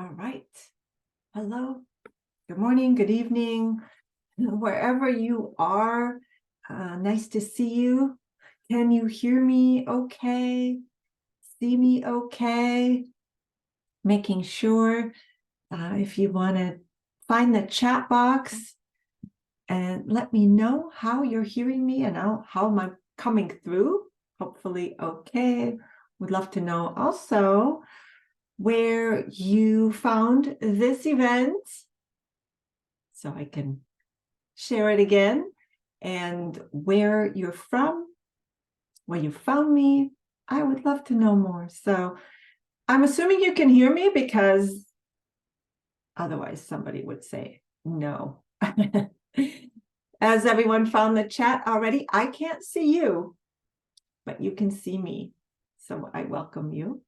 All right. Hello. Good morning. Good evening. Wherever you are, nice to see you. Can you hear me okay? See me okay? Making sure if you want to find the chat box and let me know how you're hearing me and how am I coming through. Hopefully okay. Would love to know also where you found this event so I can share it again, and where you're from, where you found me. I would love to know more. So I'm assuming you can hear me because otherwise somebody would say no. As everyone found the chat already, I can't see you, but you can see me. So I welcome you.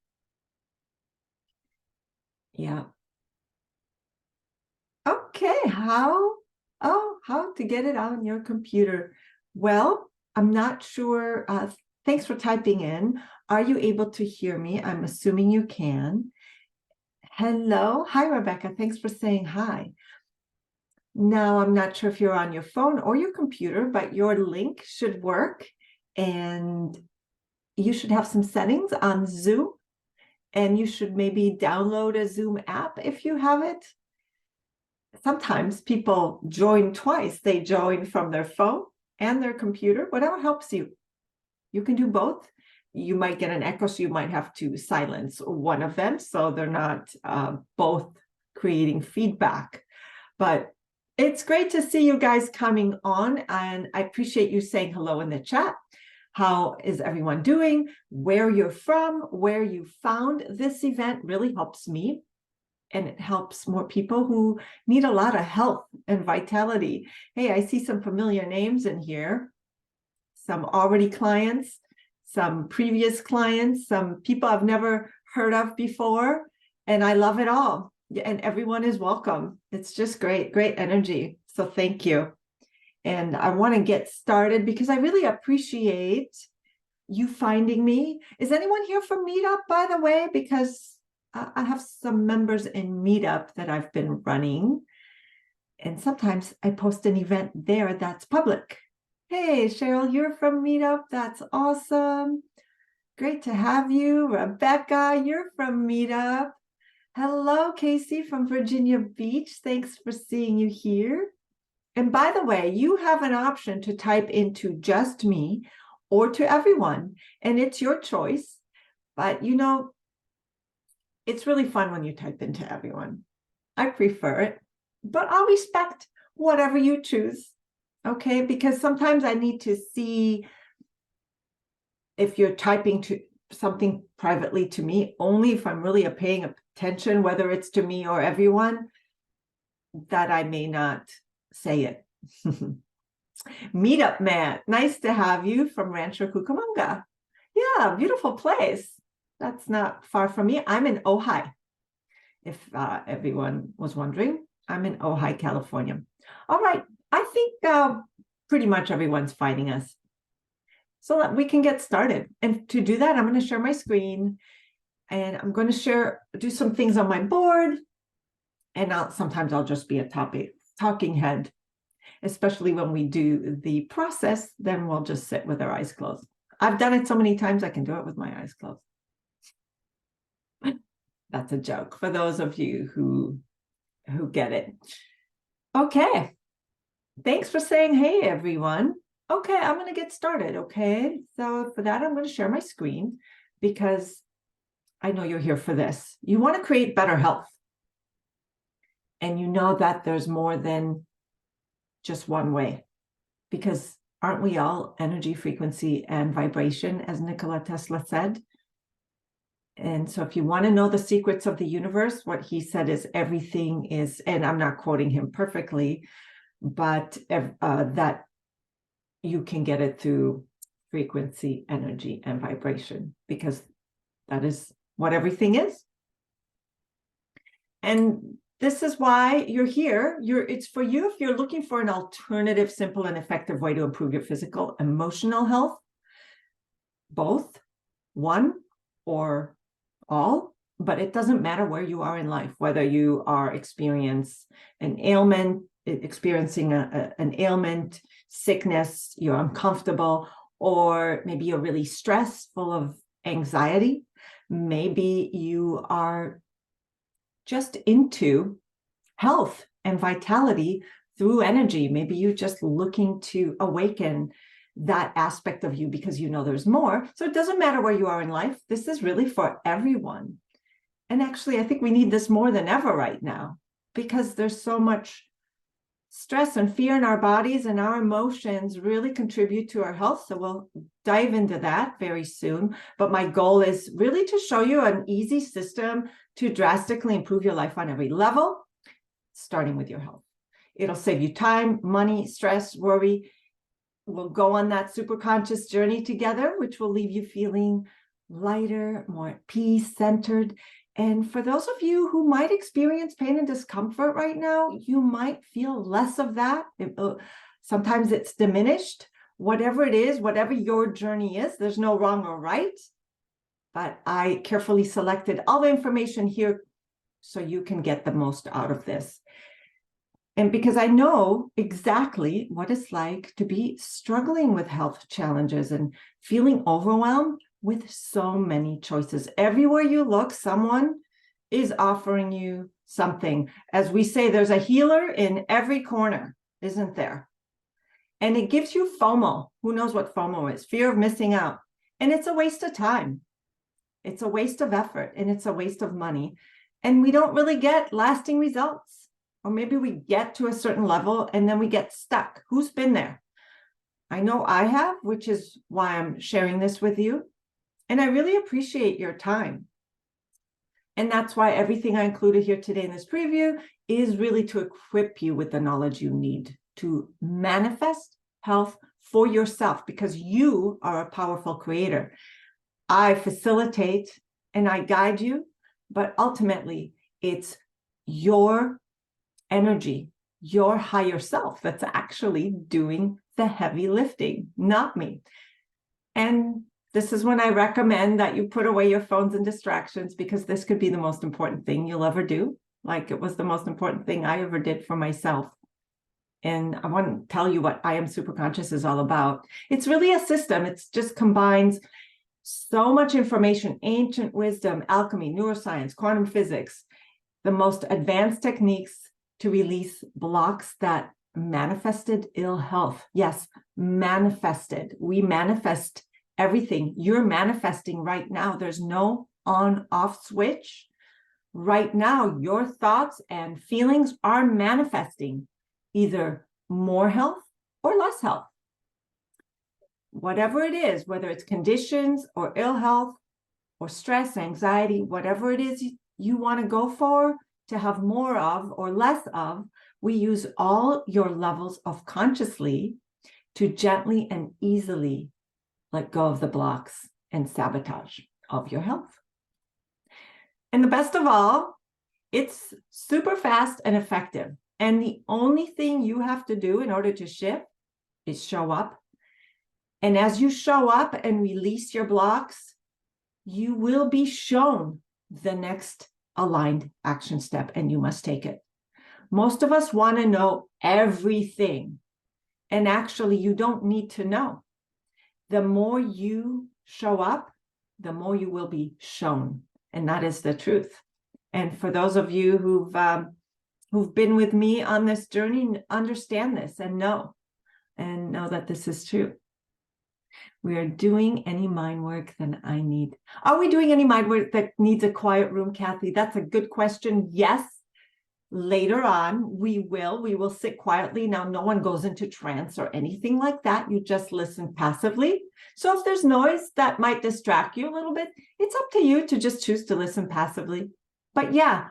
Yeah. Okay, how to get it on your computer? Well, I'm not sure. Thanks for typing in. Are you able to hear me? I'm assuming you can. Hello. Hi, Rebecca. Thanks for saying hi. Now, I'm not sure if you're on your phone or your computer, but your link should work, and you should have some settings on Zoom, and you should maybe download a Zoom app if you have it. Sometimes people join twice. They join from their phone and their computer, whatever helps you. You can do both. You might get an echo, so you might have to silence one of them so they're not both creating feedback. But it's great to see you guys coming on, and I appreciate you saying hello in the chat. How is everyone doing? Where you're from, where you found this event really helps me. And it helps more people who need a lot of health and vitality. Hey, I see some familiar names in here. Some already clients, some previous clients, some people I've never heard of before. And I love it all. And everyone is welcome. It's just great, great energy. So thank you. And I want to get started because I really appreciate you finding me. Is anyone here from Meetup, by the way? Because I have some members in Meetup that I've been running, and sometimes I post an event there that's public. Hey, Cheryl, you're from Meetup. That's awesome. Great to have you. Rebecca, you're from Meetup. Hello, Casey from Virginia Beach. Thanks for seeing you here. And by the way, you have an option to type into just me or to everyone, and it's your choice. But you know, it's really fun when you type into everyone. I prefer it, but I'll respect whatever you choose, okay? Because sometimes I need to see if you're typing to something privately to me, only if I'm really paying attention, whether it's to me or everyone, that I may not say it. Meetup Man, nice to have you from Rancho Cucamonga. Yeah, beautiful place. That's not far from me. I'm in Ojai. If everyone was wondering, I'm in Ojai, California. All right, I think pretty much everyone's finding us. So that we can get started. And to do that, I'm going to share my screen, and I'm going to do some things on my board. And sometimes I'll just be a talking head, especially when we do the process, then we'll just sit with our eyes closed. I've done it so many times, I can do it with my eyes closed. That's a joke for those of you who get it. Okay. Thanks for saying hey, everyone. Okay, I'm going to get started, okay? So for that, I'm going to share my screen because I know you're here for this. You want to create better health. And you know that there's more than just one way, because aren't we all energy, frequency, and vibration, as Nikola Tesla said? And so if you want to know the secrets of the universe, what he said is everything is, and I'm not quoting him perfectly, but that you can get it through frequency, energy, and vibration, because that is what everything is. And this is why you're here. It's for you if you're looking for an alternative, simple, and effective way to improve your physical, emotional health, both, one or all, but it doesn't matter where you are in life, whether you are experiencing an ailment, sickness, you're uncomfortable, or maybe you're really stressed, full of anxiety. Maybe you are just into health and vitality through energy. Maybe you're just looking to awaken that aspect of you because you know there's more. So it doesn't matter where you are in life. This is really for everyone. And actually, I think we need this more than ever right now because there's so much stress and fear in our bodies, and our emotions really contribute to our health. So we'll dive into that very soon. But my goal is really to show you an easy system to drastically improve your life on every level, starting with your health. It'll save you time, money, stress, worry. We'll go on that superconscious journey together, which will leave you feeling lighter, more at peace, centered. And for those of you who might experience pain and discomfort right now, you might feel less of that. Sometimes it's diminished. Whatever it is, whatever your journey is, there's no wrong or right. But I carefully selected all the information here so you can get the most out of this. And because I know exactly what it's like to be struggling with health challenges and feeling overwhelmed with so many choices. Everywhere you look, someone is offering you something. As we say, there's a healer in every corner, isn't there? And it gives you FOMO. Who knows what FOMO is? Fear of missing out. And it's a waste of time. It's a waste of effort, and it's a waste of money. And we don't really get lasting results. Or maybe we get to a certain level and then we get stuck. Who's been there? I know I have, which is why I'm sharing this with you. And I really appreciate your time. And that's why everything I included here today in this preview is really to equip you with the knowledge you need to manifest health for yourself, because you are a powerful creator. I facilitate and I guide you, but ultimately it's your energy, your higher self that's actually doing the heavy lifting, not me. And this is when I recommend that you put away your phones and distractions, because this could be the most important thing you'll ever do. Like it was the most important thing I ever did for myself. And I want to tell you what I Am Superconscious is all about. It's really a system. It just combines so much information, ancient wisdom, alchemy, neuroscience, quantum physics, the most advanced techniques to release blocks that manifested ill health. Yes, manifested. We manifest everything. You're manifesting right now. There's no on-off switch. Right now, your thoughts and feelings are manifesting either more health or less health. Whatever it is, whether it's conditions or ill health or stress, anxiety, whatever it is you want to go for to have more of or less of, we use all your levels of consciously to gently and easily let go of the blocks and sabotage of your health. And the best of all, it's super fast and effective. And the only thing you have to do in order to shift is show up. And as you show up and release your blocks, you will be shown the next aligned action step, and you must take it. Most of us want to know everything. And actually, you don't need to know. The more you show up, the more you will be shown. And that is the truth. And for those of you who've been with me on this journey, understand this and know that this is true. We are doing any mind work that I need. Are we doing any mind work that needs a quiet room, Kathy? That's a good question. Yes. Later on, we will sit quietly. Now, no one goes into trance or anything like that. You just listen passively. So if there's noise that might distract you a little bit, it's up to you to just choose to listen passively. But yeah,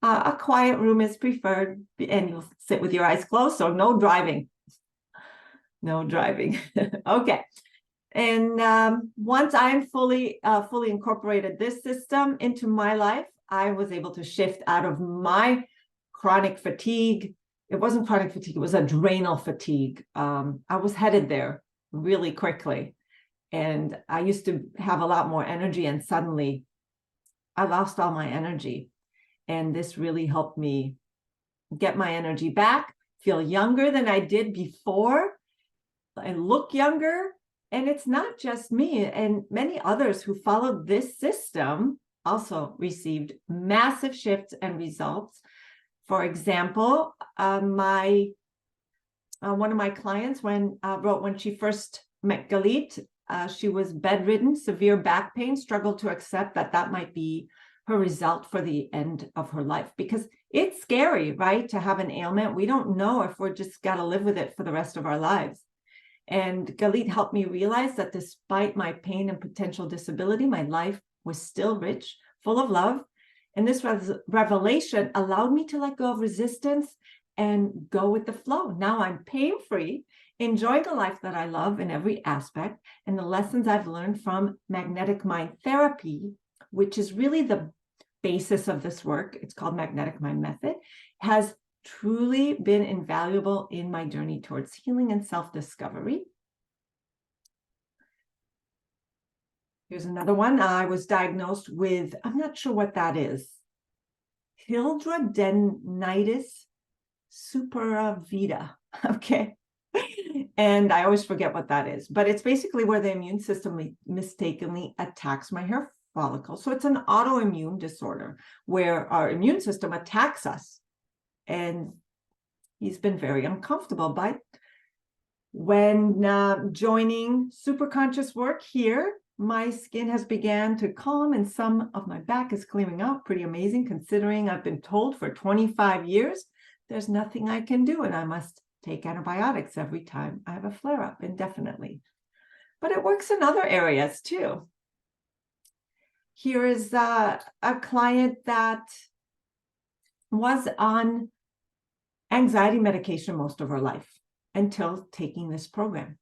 a quiet room is preferred, and you'll sit with your eyes closed. So no driving. No driving. Okay. And once I'm fully incorporated this system into my life, I was able to shift out of my chronic fatigue. It wasn't chronic fatigue, it was adrenal fatigue. I was headed there really quickly. And I used to have a lot more energy, and suddenly I lost all my energy. And this really helped me get my energy back, feel younger than I did before, and look younger. And it's not just me, and many others who followed this system also received massive shifts and results. For example, one of my clients wrote when she first met Galit, she was bedridden, severe back pain, struggled to accept that might be her result for the end of her life, because it's scary, right? To have an ailment. We don't know if we're just got to live with it for the rest of our lives. And Galit helped me realize that despite my pain and potential disability, my life was still rich, full of love. And this revelation allowed me to let go of resistance and go with the flow. Now I'm pain-free, enjoying a life that I love in every aspect. And the lessons I've learned from magnetic mind therapy, which is really the basis of this work, it's called Magnetic Mind Method, has truly been invaluable in my journey towards healing and self-discovery. Here's another one. I was diagnosed with, I'm not sure what that is, hidradenitis suppurativa. Okay. And I always forget what that is, but it's basically where the immune system mistakenly attacks my hair follicle. So it's an autoimmune disorder where our immune system attacks us. And he's been very uncomfortable. But when joining Superconscious work here, my skin has began to calm and some of my back is clearing out. Pretty amazing, considering I've been told for 25 years, there's nothing I can do and I must take antibiotics every time I have a flare-up indefinitely. But it works in other areas too. Here is a client that was on anxiety medication most of her life until taking this program.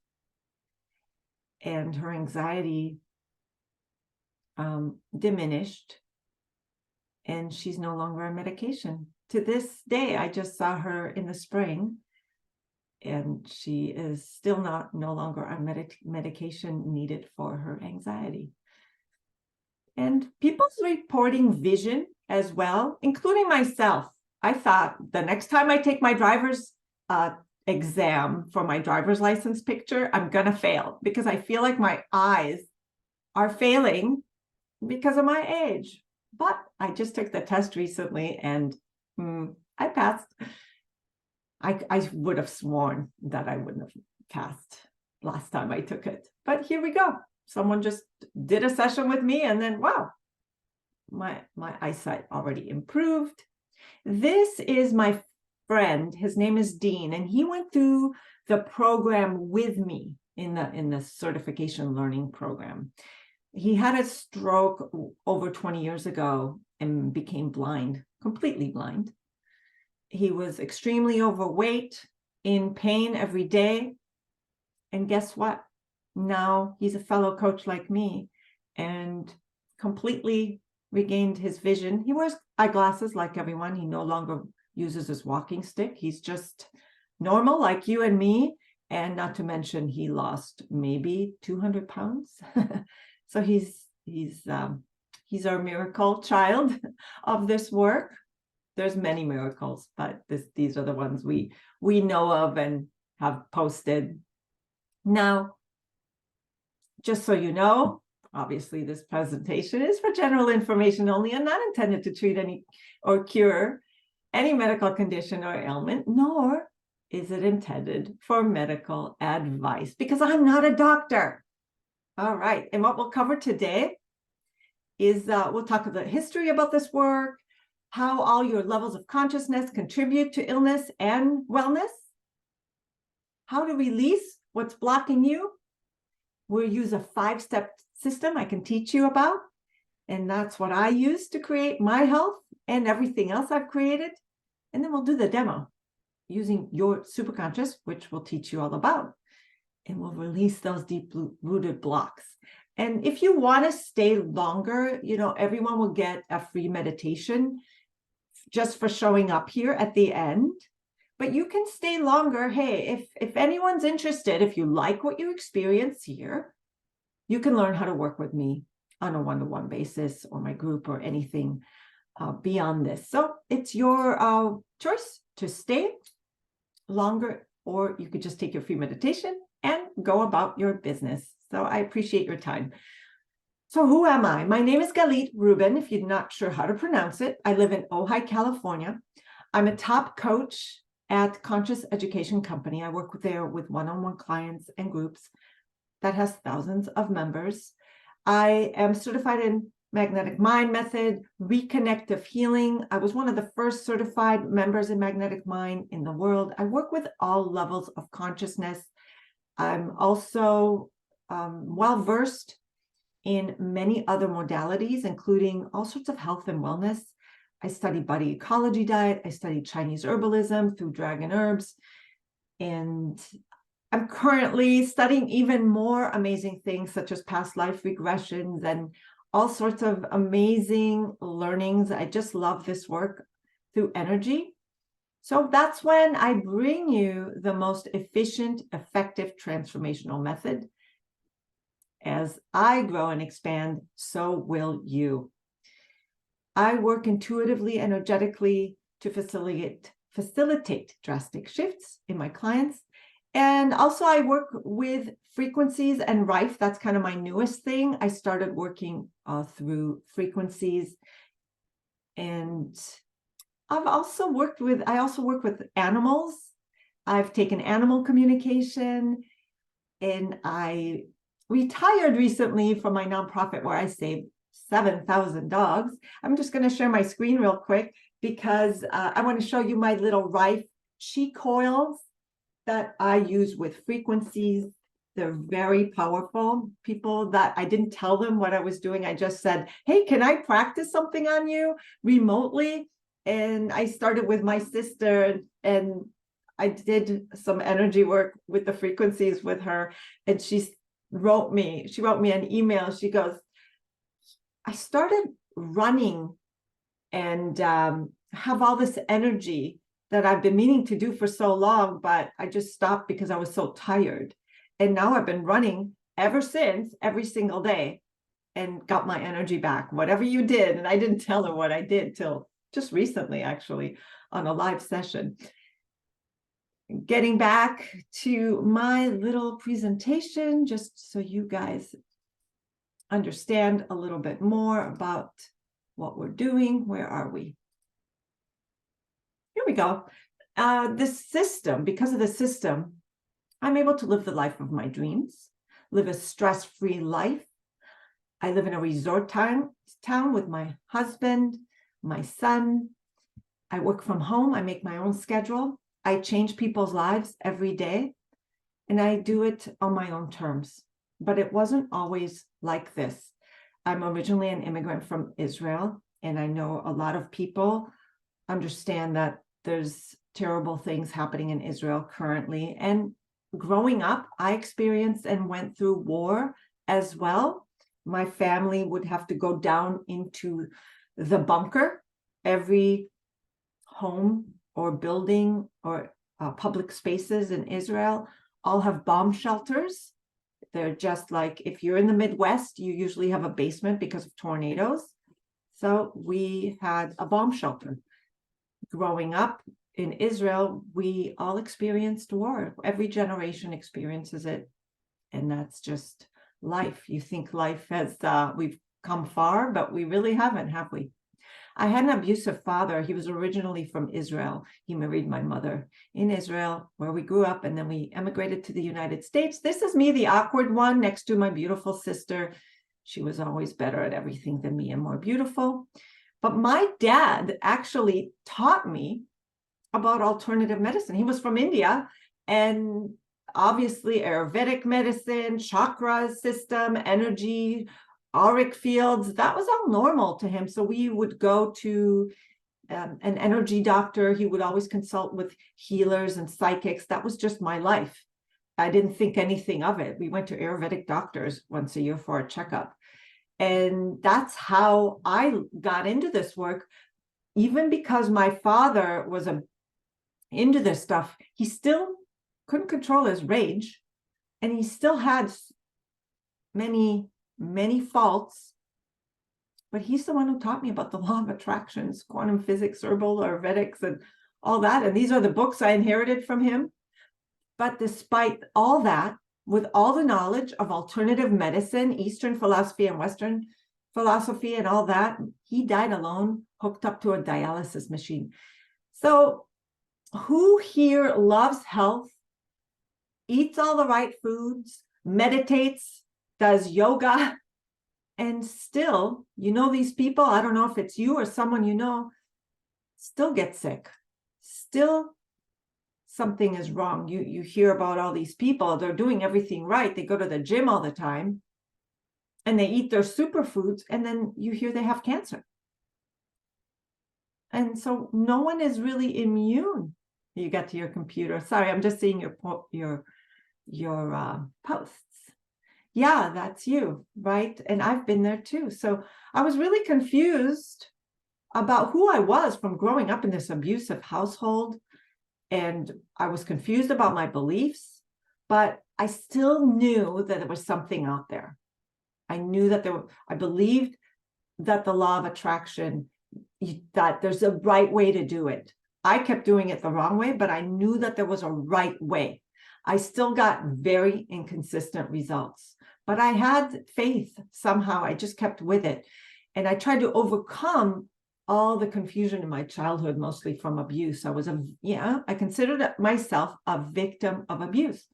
And her anxiety diminished, and she's no longer on medication. To this day, I just saw her in the spring, and she is still no longer on medication needed for her anxiety. And people's reporting vision as well, including myself. I thought the next time I take my driver's exam for my driver's license picture, I'm going to fail because I feel like my eyes are failing because of my age. But I just took the test recently and I passed. I would have sworn that I wouldn't have passed last time I took it. But here we go. Someone just did a session with me and then, wow, my eyesight already improved. This is my friend. His name is Dean, and he went through the program with me in the certification learning program. He had a stroke over 20 years ago and became blind, completely blind. He was extremely overweight, in pain every day. And guess what? Now he's a fellow coach like me and completely regained his vision. He wears eyeglasses like everyone. He no longer uses his walking stick. He's just normal like you and me. And not to mention, he lost maybe 200 pounds. So he's our miracle child of this work. There's many miracles, but these are the ones we know of and have posted. Now, just so you know, obviously this presentation is for general information only and not intended to treat any or cure any medical condition or ailment, nor is it intended for medical advice because I'm not a doctor. All right, and what we'll cover today is we'll talk about the history about this work, how all your levels of consciousness contribute to illness and wellness, how to release what's blocking you. We'll use a 5-step system I can teach you about, and that's what I use to create my health and everything else I've created. And then we'll do the demo using your superconscious, which we'll teach you all about, and we'll release those deep-rooted blocks. And if you want to stay longer, everyone will get a free meditation just for showing up here at the end. But you can stay longer. Hey, if anyone's interested, if you like what you experience here, you can learn how to work with me on a one-to-one basis or my group or anything beyond this. So it's your choice to stay longer, or you could just take your free meditation and go about your business. So I appreciate your time. So who am I? My name is Galit Rubin, if you're not sure how to pronounce it. I live in Ojai, California. I'm a top coach at Conscious Education Company. I work there with one-on-one clients and groups that has thousands of members. I am certified in Magnetic Mind Method, Reconnective Healing. I was one of the first certified members in Magnetic Mind in the world. I work with all levels of consciousness. I'm also well-versed in many other modalities, including all sorts of health and wellness. I study body ecology diet. I studied Chinese herbalism through dragon herbs. And I'm currently studying even more amazing things such as past life regressions and all sorts of amazing learnings. I just love this work through energy. So that's when I bring you the most efficient, effective transformational method. As I grow and expand, so will you. I work intuitively, energetically to facilitate drastic shifts in my clients. And also I work with frequencies and Rife. That's kind of my newest thing. I started working through frequencies. And I also work with animals. I've taken animal communication, and I retired recently from my nonprofit where I saved 7,000 dogs. I'm just going to share my screen real quick because I want to show you my little Rife chi coils that I use with frequencies. They're very powerful. People that I didn't tell them what I was doing. I just said, hey, can I practice something on you remotely? And I started with my sister, and I did some energy work with the frequencies with her. And she wrote me an email. She goes, I started running and have all this energy that I've been meaning to do for so long, but I just stopped because I was so tired. And now I've been running ever since, every single day, and got my energy back, whatever you did. And I didn't tell her what I did till just recently, actually, on a live session. Getting back to my little presentation, just so you guys understand a little bit more about what we're doing. Where are we? Here we go. This system, because of the system, I'm able to live the life of my dreams, live a stress-free life. I live in a resort town with my husband, my son. I work from home. I make my own schedule. I change people's lives every day, and I do it on my own terms. But it wasn't always like this. I'm originally an immigrant from Israel, and I know a lot of people understand that there's terrible things happening in Israel currently. And growing up, I experienced and went through war as well. My family would have to go down into the bunker. Every home or building or public spaces in Israel all have bomb shelters. They're just like, if you're in the Midwest, you usually have a basement because of tornadoes. So we had a bomb shelter. Growing up in Israel, we all experienced war. Every generation experiences it. And that's just life. You think life has, we've come far, but we really haven't, have we? I had an abusive father. He was originally from Israel. He married my mother in Israel, where we grew up, and then we emigrated to the United States. This is me, the awkward one, next to my beautiful sister. She was always better at everything than me and more beautiful. But my dad actually taught me about alternative medicine. He was from India, and obviously Ayurvedic medicine, chakra system, energy, auric fields, that was all normal to him. So we would go to an energy doctor. He would always consult with healers and psychics. That was just my life. I didn't think anything of it. We went to Ayurvedic doctors once a year for a checkup. And that's how I got into this work. Even because my father was into this stuff, he still couldn't control his rage. And he still had many faults but he's the one who taught me about the law of attractions, quantum physics, herbal Ayurvedics, and all that. And these are the books I inherited from him. But despite all that, with all the knowledge of alternative medicine, Eastern philosophy and Western philosophy and all that, he died alone, hooked up to a dialysis machine. So who here loves health, eats all the right foods, meditates, does yoga, and still, these people, I don't know if it's you or someone still get sick, still something is wrong. You hear about all these people, they're doing everything right. They go to the gym all the time and they eat their superfoods, and then you hear they have cancer. And so no one is really immune. You got to your computer. Sorry, I'm just seeing your posts. Yeah, that's you, right? And I've been there too. So I was really confused about who I was from growing up in this abusive household. And I was confused about my beliefs, but I still knew that there was something out there. I knew that I believed that the law of attraction, that there's a right way to do it. I kept doing it the wrong way, but I knew that there was a right way. I still got very inconsistent results, but I had faith somehow. I just kept with it. And I tried to overcome all the confusion in my childhood, mostly from abuse. I considered myself a victim of abuse.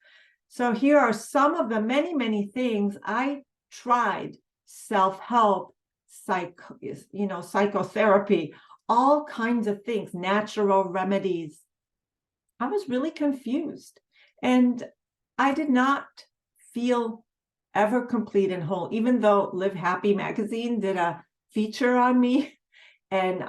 So here are some of the many, many things I tried: self-help, psychotherapy, all kinds of things, natural remedies. I was really confused, and I did not feel ever complete and whole, even though Live Happy magazine did a feature on me. And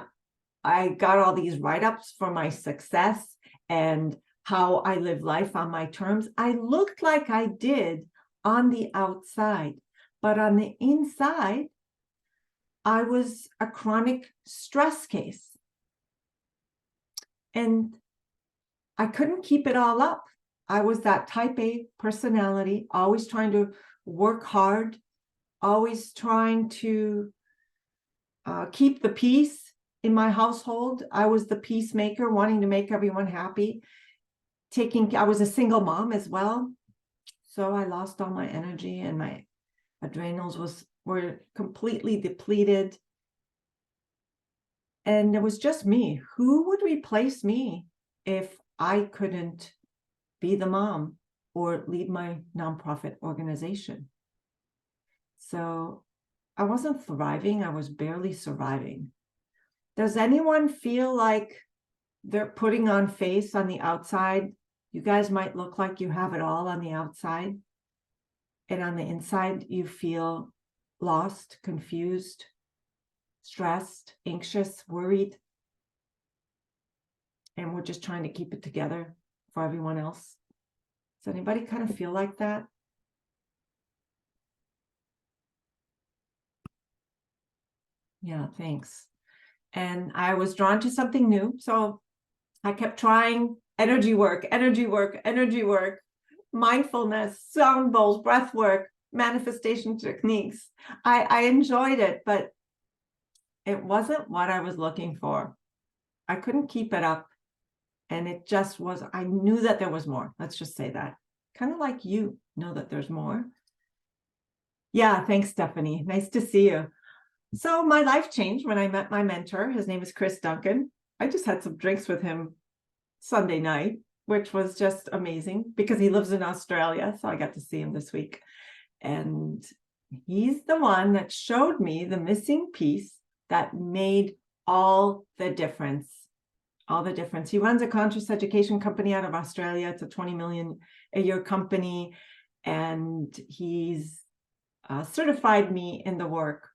I got all these write-ups for my success and how I live life on my terms. I looked like I did on the outside, but on the inside, I was a chronic stress case. And I couldn't keep it all up. I was that type A personality, always trying to work hard, always trying to keep the peace in my household. I was the peacemaker, wanting to make everyone happy. I was a single mom as well. So I lost all my energy and my adrenals were completely depleted. And it was just me. Who would replace me if I couldn't be the mom or lead my nonprofit organization? So I wasn't thriving. I was barely surviving. Does anyone feel like they're putting on face on the outside? You guys might look like you have it all on the outside, and on the inside, you feel lost, confused, stressed, anxious, worried. And we're just trying to keep it together for everyone else. Does anybody kind of feel like that? Yeah, thanks. And I was drawn to something new. So I kept trying energy work, mindfulness, sound bowls, breath work, manifestation techniques. I enjoyed it, but it wasn't what I was looking for. I couldn't keep it up. And it just was, I knew that there was more. Let's just say that. Kind of like you know that there's more. Yeah, thanks, Stephanie. Nice to see you. So my life changed when I met my mentor. His name is Chris Duncan. I just had some drinks with him Sunday night, which was just amazing because he lives in Australia. So I got to see him this week. And he's the one that showed me the missing piece that made all the difference. All the difference. He runs a conscious education company out of Australia. It's a 20 million a year company. And he's certified me in the work.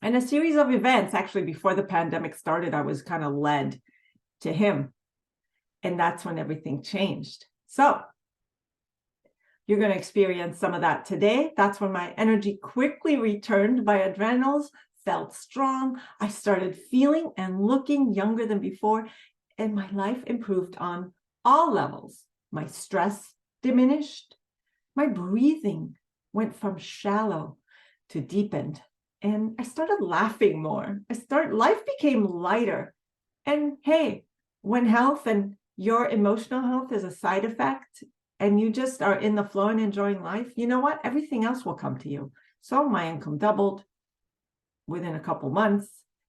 And a series of events, actually, before the pandemic started, I was kind of led to him. And that's when everything changed. So you're going to experience some of that today. That's when my energy quickly returned. My adrenals felt strong. I started feeling and looking younger than before. And my life improved on all levels. My stress diminished. My breathing went from shallow to deepened. and I started laughing more. Life became lighter. And hey, when health and your emotional health is a side effect, and you just are in the flow and enjoying life, you know what? Everything else will come to you. So my income doubled within a couple months.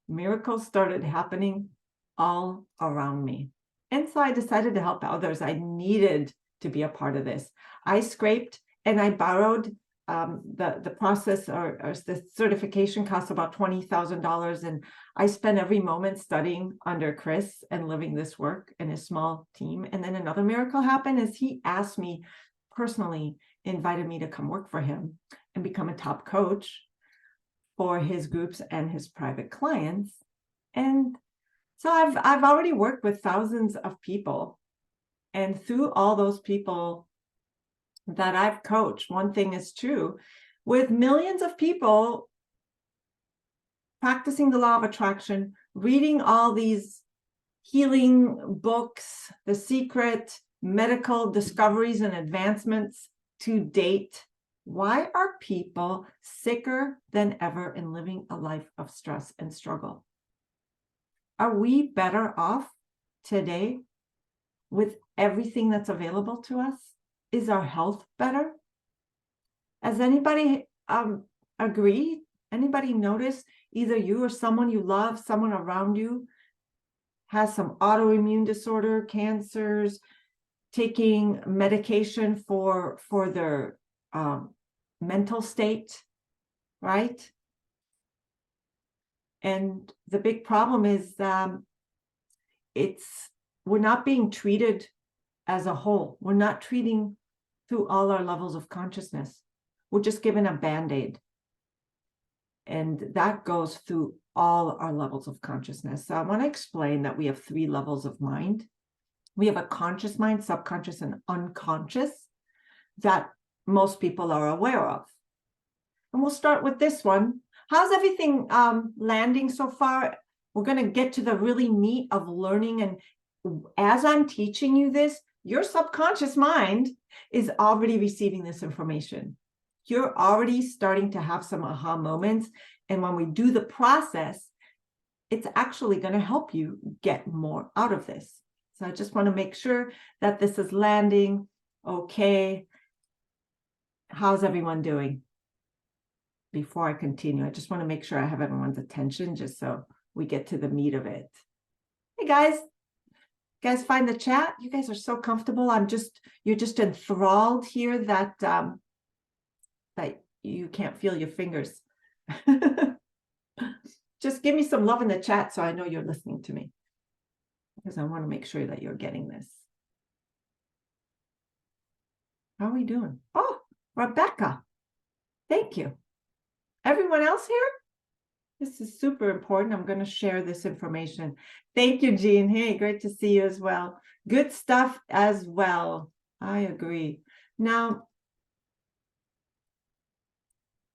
Miracles started happening all around me. And so I decided to help others. I needed to be a part of this. I scraped and I borrowed. The process or the certification costs about $20,000. And I spent every moment studying under Chris and living this work in a small team. And then another miracle happened as he asked me personally, invited me to come work for him and become a top coach for his groups and his private clients. And so I've already worked with thousands of people. And through all those people that I've coached, one thing is true, with millions of people practicing the law of attraction, reading all these healing books, The Secret, medical discoveries and advancements to date, why are people sicker than ever and living a life of stress and struggle? Are we better off today with everything that's available to us? Is our health better? Has anybody agree? Anybody notice either you or someone you love, someone around you has some autoimmune disorder, cancers, taking medication for their mental state, right? And the big problem is we're not being treated as a whole. We're not treating through all our levels of consciousness. We're just given a Band-Aid. And that goes through all our levels of consciousness. So I want to explain that we have 3 levels of mind. We have a conscious mind, subconscious, and unconscious that most people are aware of. And we'll start with this one. How's everything landing so far? We're going to get to the really meat of learning. And as I'm teaching you this, your subconscious mind is already receiving this information. You're already starting to have some aha moments. And when we do the process, it's actually going to help you get more out of this. So I just want to make sure that this is landing okay. How's everyone doing? Before I continue, I just want to make sure I have everyone's attention just so we get to the meat of it. Hey guys, you guys find the chat? You guys are so comfortable. You're just enthralled here that that you can't feel your fingers. Just give me some love in the chat so I know you're listening to me, because I want to make sure that you're getting this. How are we doing? Oh, Rebecca, thank you. Everyone else here? This is super important. I'm going to share this information. Thank you, Jean. Hey, great to see you as well. Good stuff as well. I agree. Now,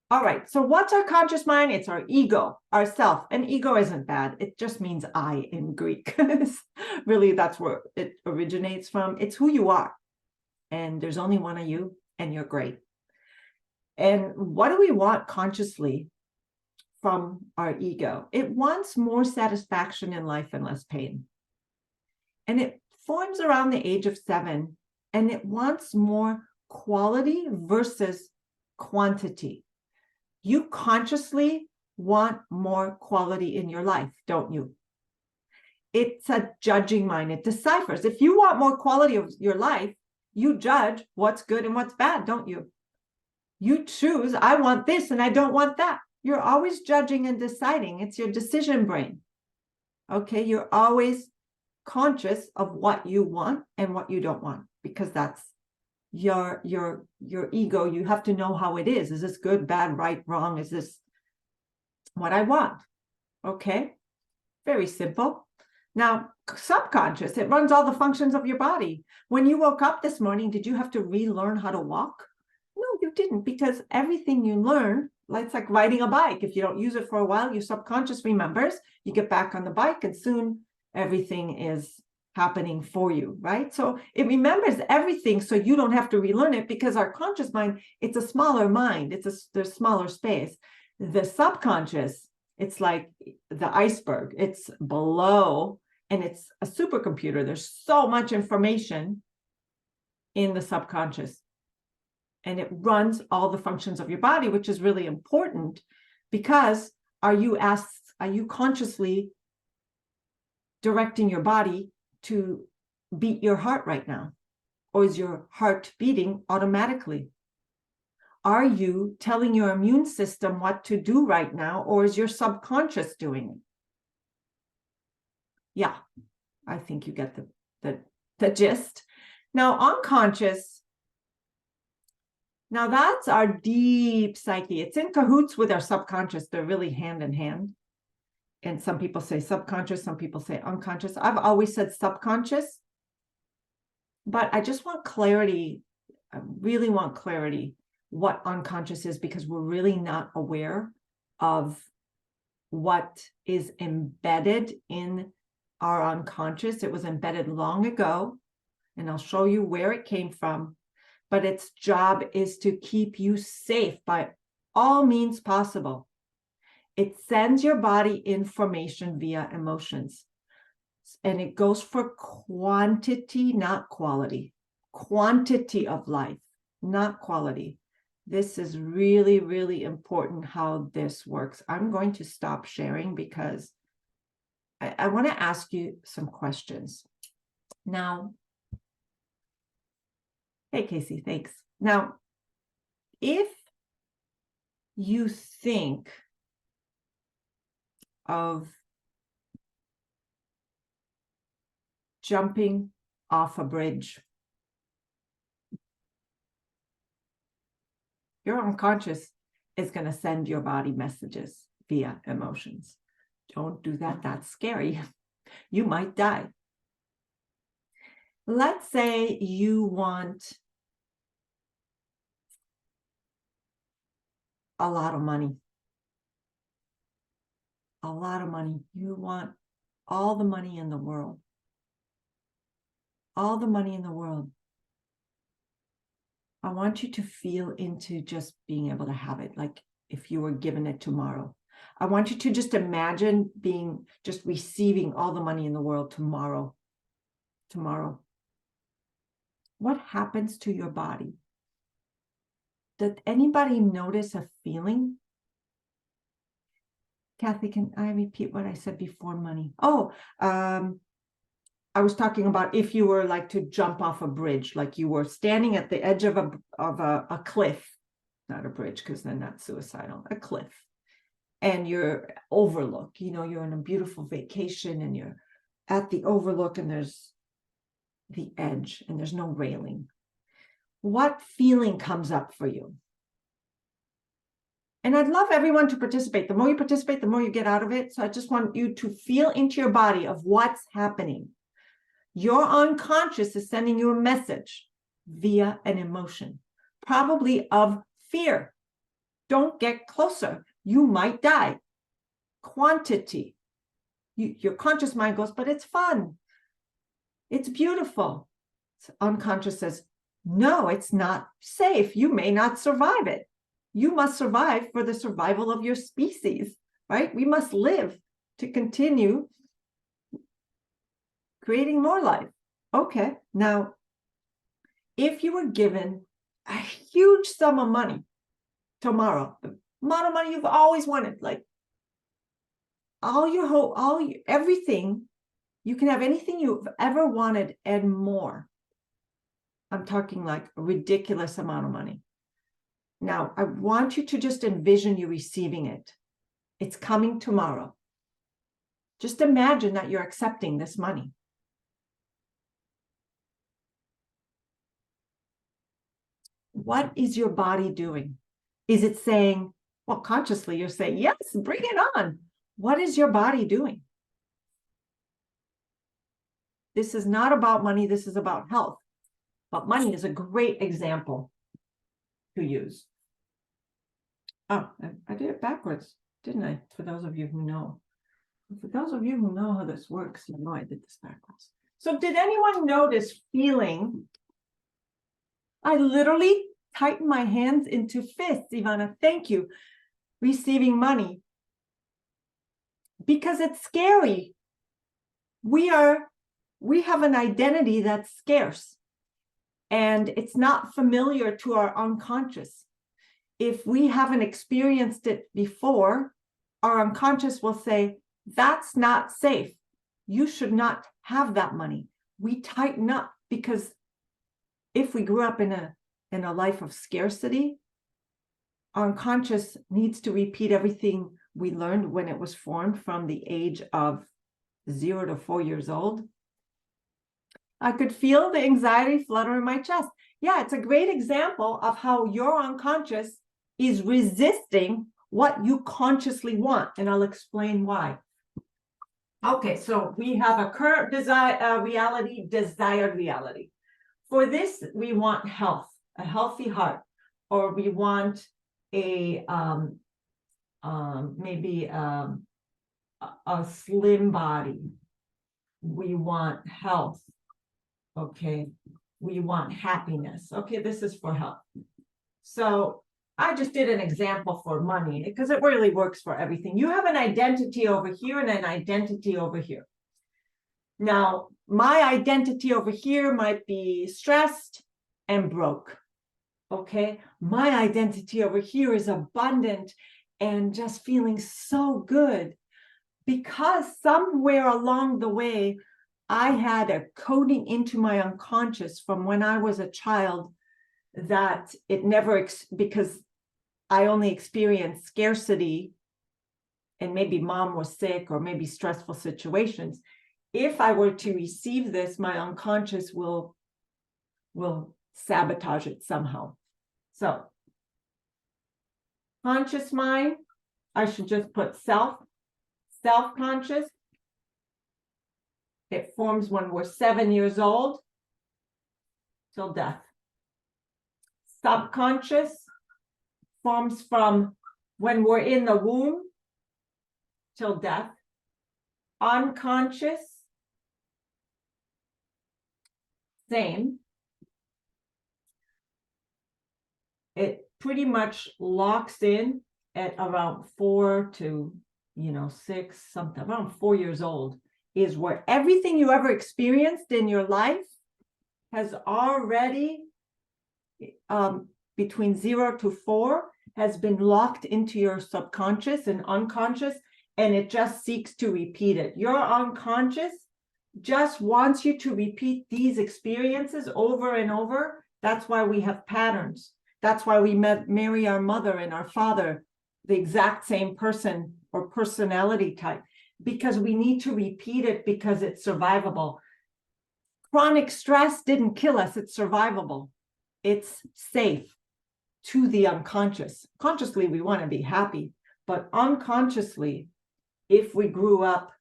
all right, so what's our conscious mind? It's our ego, our self. And ego isn't bad. It just means I in Greek. Really, that's where it originates from. It's who you are. And there's only one of you, and you're great. And what do we want consciously from our ego? It wants more satisfaction in life and less pain. And it forms around the age of 7, and it wants more quality versus quantity. You consciously want more quality in your life, don't you? It's a judging mind. It deciphers. If you want more quality of your life, you judge what's good and what's bad, don't you? You choose, I want this and I don't want that. You're always judging and deciding. It's your decision brain. Okay, you're always conscious of what you want and what you don't want, because that's your ego. You have to know how it is. Is this good, bad, right, wrong? Is this what I want? Okay, very simple. Now, subconscious, it runs all the functions of your body. When you woke up this morning, did you have to relearn how to walk? No, you didn't, because everything you learn, it's like riding a bike. If you don't use it for a while, your subconscious remembers, you get back on the bike, and soon everything is happening for you, right? So it remembers everything, so you don't have to relearn it, because our conscious mind, it's a smaller mind. There's smaller space. The subconscious, it's like the iceberg. It's below, and it's a supercomputer. There's so much information in the subconscious, and it runs all the functions of your body, which is really important, because are you consciously directing your body to beat your heart right now? Or is your heart beating automatically? Are you telling your immune system what to do right now, or is your subconscious doing it? Yeah, I think you get the gist. Now, unconscious, now that's our deep psyche. It's in cahoots with our subconscious. They're really hand in hand. And some people say subconscious, some people say unconscious. I've always said subconscious, but I just want clarity. I really want clarity what unconscious is, because we're really not aware of what is embedded in our unconscious. It was embedded long ago, and I'll show you where it came from. But its job is to keep you safe by all means possible. It sends your body information via emotions. And it goes for quantity, not quality. Quantity of life, not quality. This is really, really important how this works. I'm going to stop sharing because I want to ask you some questions. Now, hey, Casey, thanks. Now, if you think of jumping off a bridge, your unconscious is going to send your body messages via emotions. Don't do that. That's scary. You might die. Let's say you want a lot of money. A lot of money. You want all the money in the world. All the money in the world. I want you to feel into just being able to have it, like if you were given it tomorrow. I want you to just imagine just receiving all the money in the world tomorrow. Tomorrow. What happens to your body? Did anybody notice a feeling? Kathy, can I repeat what I said before money? I was talking about if you were like to jump off a bridge, like you were standing at the edge of a cliff, not a bridge, because then that's suicidal, a cliff, and you're overlook, you're on a beautiful vacation and you're at the overlook and there's the edge and there's no railing. What feeling comes up for you? And I'd love everyone to participate. The more you participate, the more you get out of it. So I just want you to feel into your body of what's happening. Your unconscious is sending you a message via an emotion, probably of fear. Don't get closer. You might die. Quantity. Your conscious mind goes, but it's fun. It's beautiful. Unconscious says, no, it's not safe. You may not survive it. You must survive for the survival of your species, right? We must live to continue creating more life. Okay, now, if you were given a huge sum of money tomorrow, the amount of money you've always wanted, like everything, you can have anything you've ever wanted and more. I'm talking like a ridiculous amount of money. Now, I want you to just envision you receiving it. It's coming tomorrow. Just imagine that you're accepting this money. What is your body doing? Is it saying, well, consciously you're saying, yes, bring it on. What is your body doing? This is not about money. This is about health. But money is a great example to use. Oh, I did it backwards, didn't I? For those of you who know. For those of you who know how this works, you know I did this backwards. So did anyone notice feeling? I literally tightened my hands into fists, Ivana. Thank you. receiving money because it's scary. We have an identity that's scarce, and it's not familiar to our unconscious. If we haven't experienced it before, our unconscious will say, that's not safe. You should not have that money. We tighten up because if we grew up in a life of scarcity, our unconscious needs to repeat everything we learned when it was formed from the age of 0 to 4 years old. I could feel the anxiety flutter in my chest. Yeah, it's a great example of how your unconscious is resisting what you consciously want, and I'll explain why. Okay, so we have a current reality, desired reality. For this, we want health, a healthy heart, or we want a maybe a slim body. We want health. Okay, we want happiness. Okay, this is for health. So I just did an example for money because it really works for everything. You have an identity over here and an identity over here. Now, my identity over here might be stressed and broke. Okay, my identity over here is abundant and just feeling so good because somewhere along the way, I had a coding into my unconscious from when I was a child that it never, because I only experienced scarcity and maybe mom was sick or maybe stressful situations. If I were to receive this, my unconscious will sabotage it somehow. So, conscious mind, I should just put self-conscious. It forms when we're 7 years old till death. Subconscious forms from when we're in the womb till death. Unconscious, same. It pretty much locks in at around 4 to 6, something around 4 years old, is where everything you ever experienced in your life has already, between 0 to 4, has been locked into your subconscious and unconscious, and it just seeks to repeat it. Your unconscious just wants you to repeat these experiences over and over. That's why we have patterns. That's why we marry our mother and our father, the exact same person or personality type, because we need to repeat it because it's survivable. Chronic stress didn't kill us, it's survivable. It's safe to the unconscious. Consciously, we want to be happy, but unconsciously, if we grew up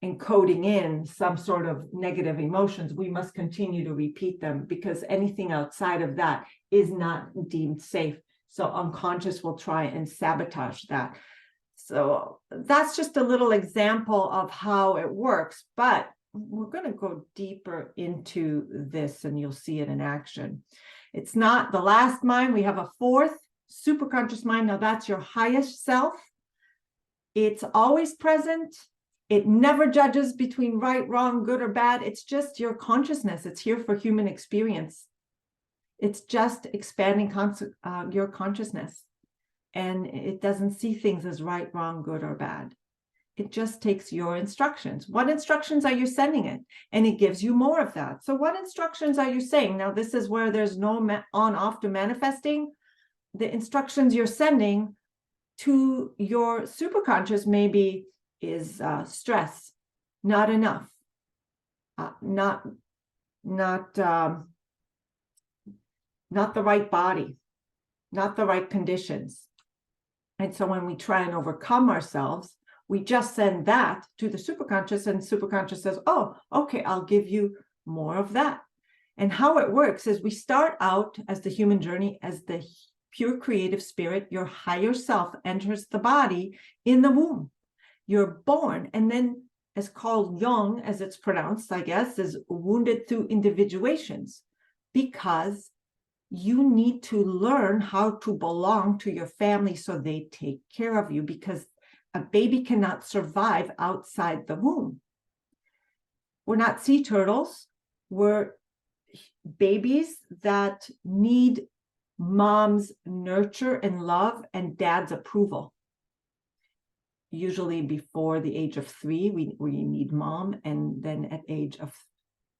encoding in some sort of negative emotions, we must continue to repeat them because anything outside of that is not deemed safe. So unconscious will try and sabotage that. So that's just a little example of how it works, but we're going to go deeper into this and you'll see it in action. It's not the last mind. We have a fourth, superconscious mind. Now that's your highest self. It's always present. It never judges between right, wrong, good, or bad. It's just your consciousness. It's here for human experience. It's just expanding your consciousness. And it doesn't see things as right, wrong, good, or bad. It just takes your instructions. What instructions are you sending it? And it gives you more of that. So what instructions are you saying? Now, this is where there's no on-off to manifesting. The instructions you're sending to your superconscious maybe is stress, not enough, not the right body, not the right conditions. And so when we try and overcome ourselves, we just send that to the superconscious, and superconscious says, oh, okay, I'll give you more of that. And how it works is we start out as the human journey as the pure creative spirit. Your higher self enters the body in the womb. You're born, and then, as called young, as it's pronounced, I guess, is wounded through individuations, because you need to learn how to belong to your family so they take care of you, because a baby cannot survive outside the womb. We're not sea turtles. We're babies that need mom's nurture and love and dad's approval. Usually before the age of 3, we need mom, and then at age of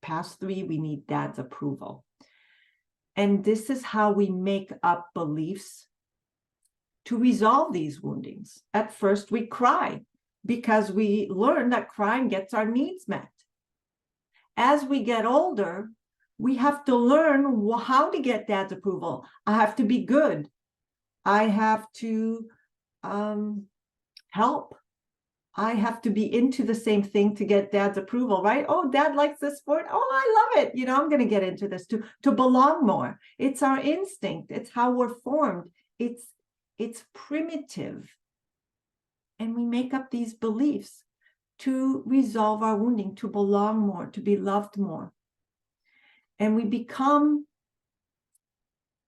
past 3, we need dad's approval. And this is how we make up beliefs to resolve these woundings. At first, we cry because we learn that crying gets our needs met. As we get older, we have to learn how to get dad's approval. I have to be good. I have to help. I have to be into the same thing to get dad's approval, right? Oh, dad likes this sport. Oh, I love it. You know, I'm going to get into this to belong more. It's our instinct. It's how we're formed. It's primitive. And we make up these beliefs to resolve our wounding, to belong more, to be loved more. And we become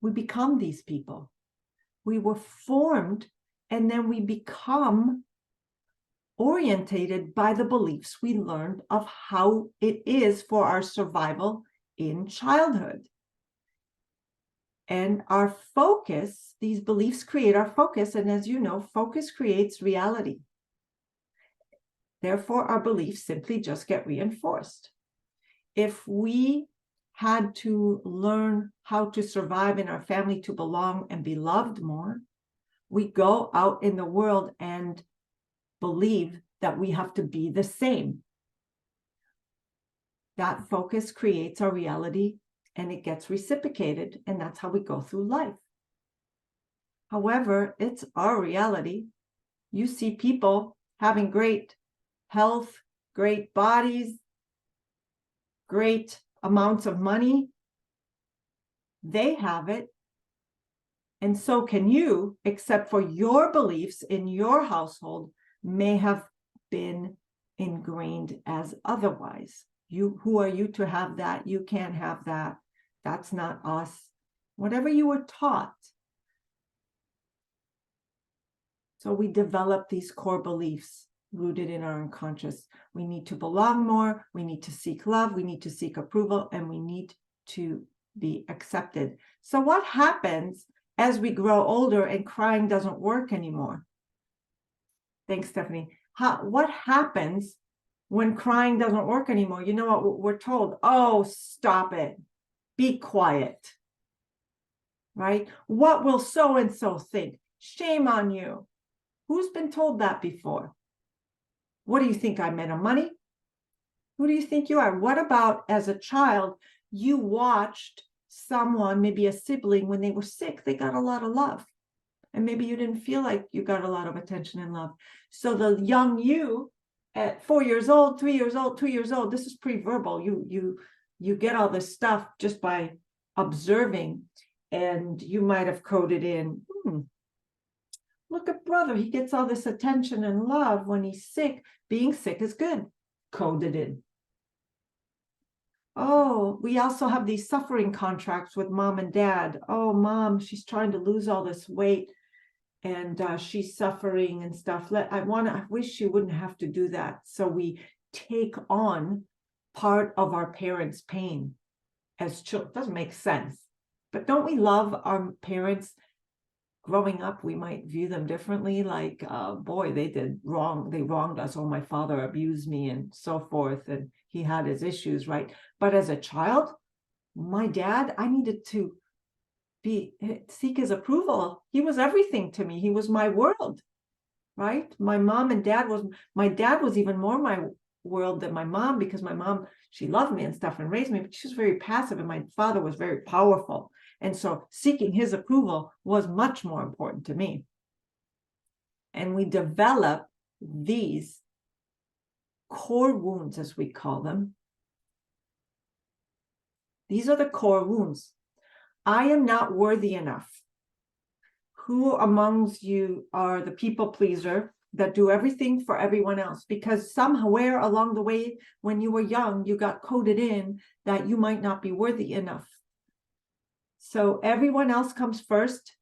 these people. We were formed, and then we become orientated by the beliefs we learned of how it is for our survival in childhood. And our focus, these beliefs create our focus. And as you know, focus creates reality. Therefore, our beliefs simply just get reinforced. If we had to learn how to survive in our family, to belong and be loved more, we go out in the world and believe that we have to be the same. That focus creates our reality, and it gets reciprocated, and that's how we go through life. However, it's our reality. You see people having great health, great bodies, great amounts of money. They have it, and so can you, except for your beliefs in your household may have been ingrained as otherwise. Who are you to have that? You can't have that. That's not us. Whatever you were taught. So we develop these core beliefs rooted in our unconscious. We need to belong more. We need to seek love. We need to seek approval, and we need to be accepted. So what happens as we grow older and crying doesn't work anymore? Thanks, Stephanie. What happens when crying doesn't work anymore? You know what we're told? Oh, stop it. Be quiet. Right? What will so-and-so think? Shame on you. Who's been told that before? What do you think, I'm made of money? Who do you think you are? What about as a child, you watched someone, maybe a sibling, when they were sick, they got a lot of love. And maybe you didn't feel like you got a lot of attention and love. So the young you at 4 years old, 3 years old, 2 years old, this is pre-verbal. You get all this stuff just by observing, and you might have coded in, look at brother, he gets all this attention and love when he's sick. Being sick is good. Coded in. Oh, we also have these suffering contracts with mom and dad. Oh, mom, she's trying to lose all this weight, and she's suffering and stuff. I wish she wouldn't have to do that. So we take on part of our parents' pain as children. Doesn't make sense. But don't we love our parents? Growing up, we might view them differently, like, boy, they did wrong. They wronged us. Oh, my father abused me and so forth. And he had his issues, right? But as a child, my dad, I needed to seek his approval. He was everything to me. He was my world, right? My dad was even more my world than my mom, because my mom, she loved me and stuff and raised me, but she was very passive, and my father was very powerful. And so seeking his approval was much more important to me. And we develop these core wounds, as we call them. These are the core wounds. I am not worthy enough. Who amongst you are the people pleaser that do everything for everyone else? Because somewhere along the way, when you were young, you got coded in that you might not be worthy enough. So everyone else comes first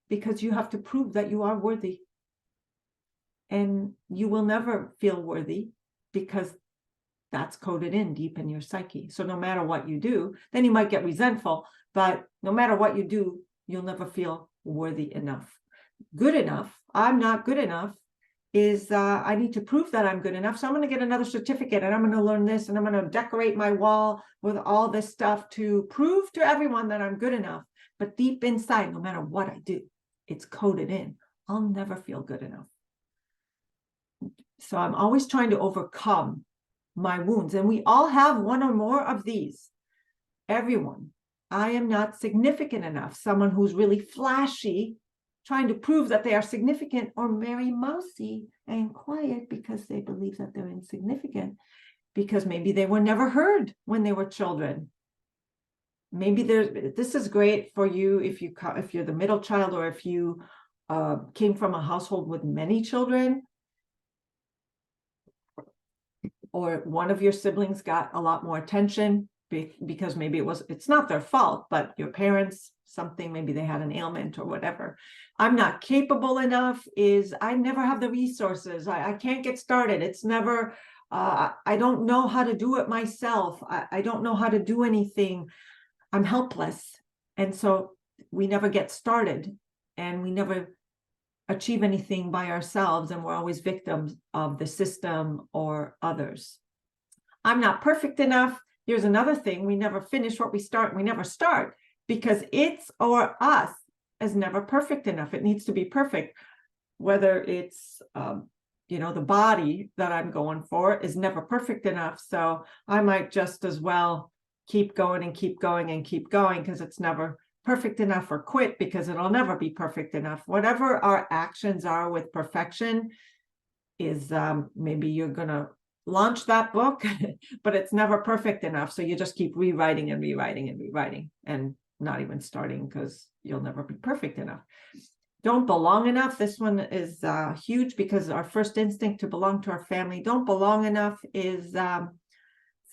because you have to prove that you are worthy. And you will never feel worthy because that's coded in deep in your psyche. So no matter what you do, then you might get resentful, but no matter what you do, you'll never feel worthy enough. Good enough, I'm not good enough, is I need to prove that I'm good enough. So I'm going to get another certificate and I'm going to learn this and I'm going to decorate my wall with all this stuff to prove to everyone that I'm good enough. But deep inside, no matter what I do, it's coded in. I'll never feel good enough. So I'm always trying to overcome my wounds. And we all have one or more of these. Everyone. I am not significant enough. Someone who's really flashy, trying to prove that they are significant, or very mousy and quiet because they believe that they're insignificant, because maybe they were never heard when they were children. Maybe this is great for you if you're the middle child, or if you came from a household with many children, or one of your siblings got a lot more attention because maybe it's not their fault, but your parents, maybe they had an ailment or whatever. I'm not capable enough is I never have the resources. I can't get started. It's never, I don't know how to do it myself. I don't know how to do anything. I'm helpless. And so we never get started and we never achieve anything by ourselves, and we're always victims of the system or others. I'm not perfect enough. Here's another thing. We never finish what we start. We never start because it's or us is never perfect enough. It needs to be perfect. Whether it's, the body that I'm going for is never perfect enough. So I might just as well keep going and keep going and keep going because it's never perfect enough, or quit because it'll never be perfect enough. Whatever our actions are with perfection is maybe you're going to launch that book, but it's never perfect enough. So you just keep rewriting and rewriting and rewriting and not even starting because you'll never be perfect enough. Don't belong enough. This one is huge because our first instinct to belong to our family. Don't belong enough is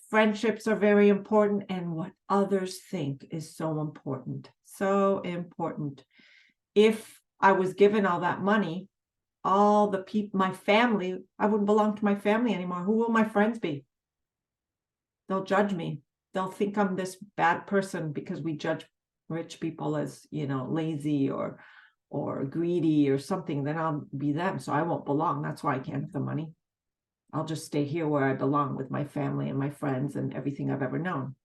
friendships are very important, and what others think is so important. So important. If I was given all that money, all the people, my family, I wouldn't belong to my family anymore. Who will my friends be? They'll judge me. They'll think I'm this bad person because we judge rich people as, lazy or greedy or something. Then I'll be them. So I won't belong. That's why I can't have the money. I'll just stay here where I belong with my family and my friends and everything I've ever known.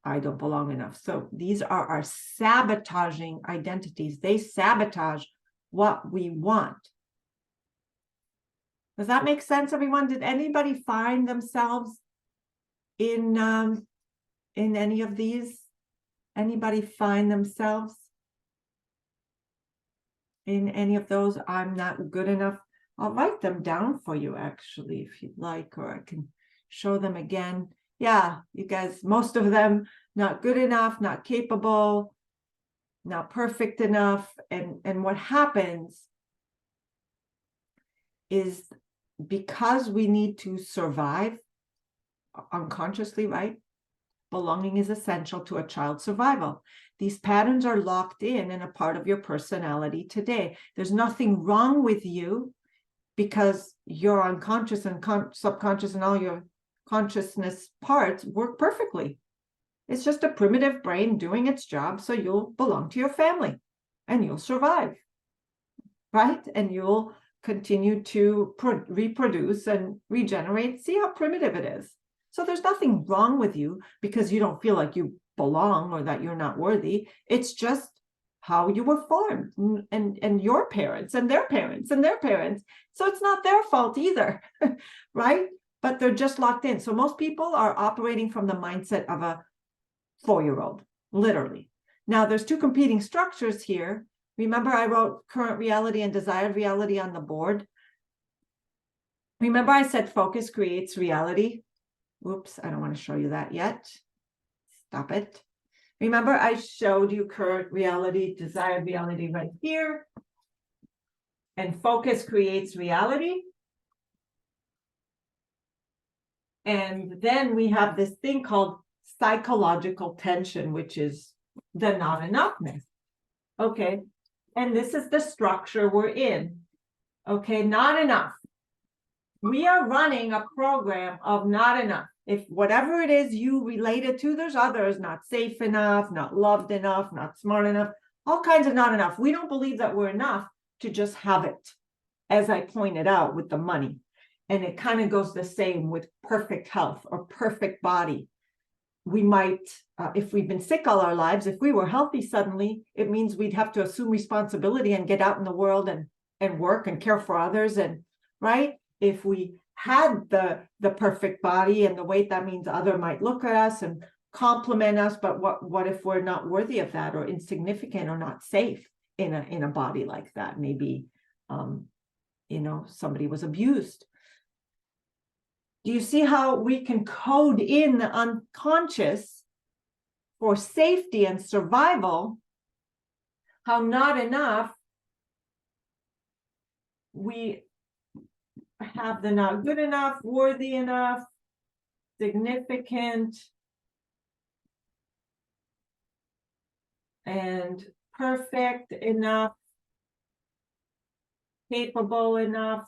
I don't belong enough. So these are our sabotaging identities. They sabotage what we want. Does that make sense, everyone? Did anybody find themselves in any of these? Anybody find themselves in any of those? I'm not good enough. I'll write them down for you, actually, if you'd like, or I can show them again. Yeah, you guys, most of them, not good enough, not capable, not perfect enough. And what happens is, because we need to survive unconsciously, right? Belonging is essential to a child's survival. These patterns are locked in and a part of your personality today. There's nothing wrong with you because your unconscious and subconscious and all your consciousness parts work perfectly. It's just a primitive brain doing its job, so you'll belong to your family and you'll survive, right? And you'll continue to reproduce and regenerate. See how primitive it is. So there's nothing wrong with you because you don't feel like you belong or that you're not worthy. It's just how you were formed, and your parents and their parents and their parents. So it's not their fault either, right? But they're just locked in. So most people are operating from the mindset of a 4-year-old, literally. Now there's two competing structures here. Remember, I wrote current reality and desired reality on the board. Remember, I said focus creates reality. Oops, I don't want to show you that yet. Stop it. Remember, I showed you current reality, desired reality right here. And focus creates reality. And then we have this thing called psychological tension, which is the not enoughness. Okay. And this is the structure we're in. Okay. Not enough. We are running a program of not enough. If whatever it is you relate it to, there's others, not safe enough, not loved enough, not smart enough, all kinds of not enough. We don't believe that we're enough to just have it, as I pointed out with the money. And it kind of goes the same with perfect health or perfect body. We might, if we've been sick all our lives, if we were healthy suddenly, it means we'd have to assume responsibility and get out in the world and work and care for others. And right, if we had the perfect body and the weight, that means other might look at us and compliment us. But what if we're not worthy of that, or insignificant, or not safe in a body like that? Maybe somebody was abused. Do you see how we can code in the unconscious for safety and survival? How not enough, we have the not good enough, worthy enough, significant, and perfect enough, capable enough.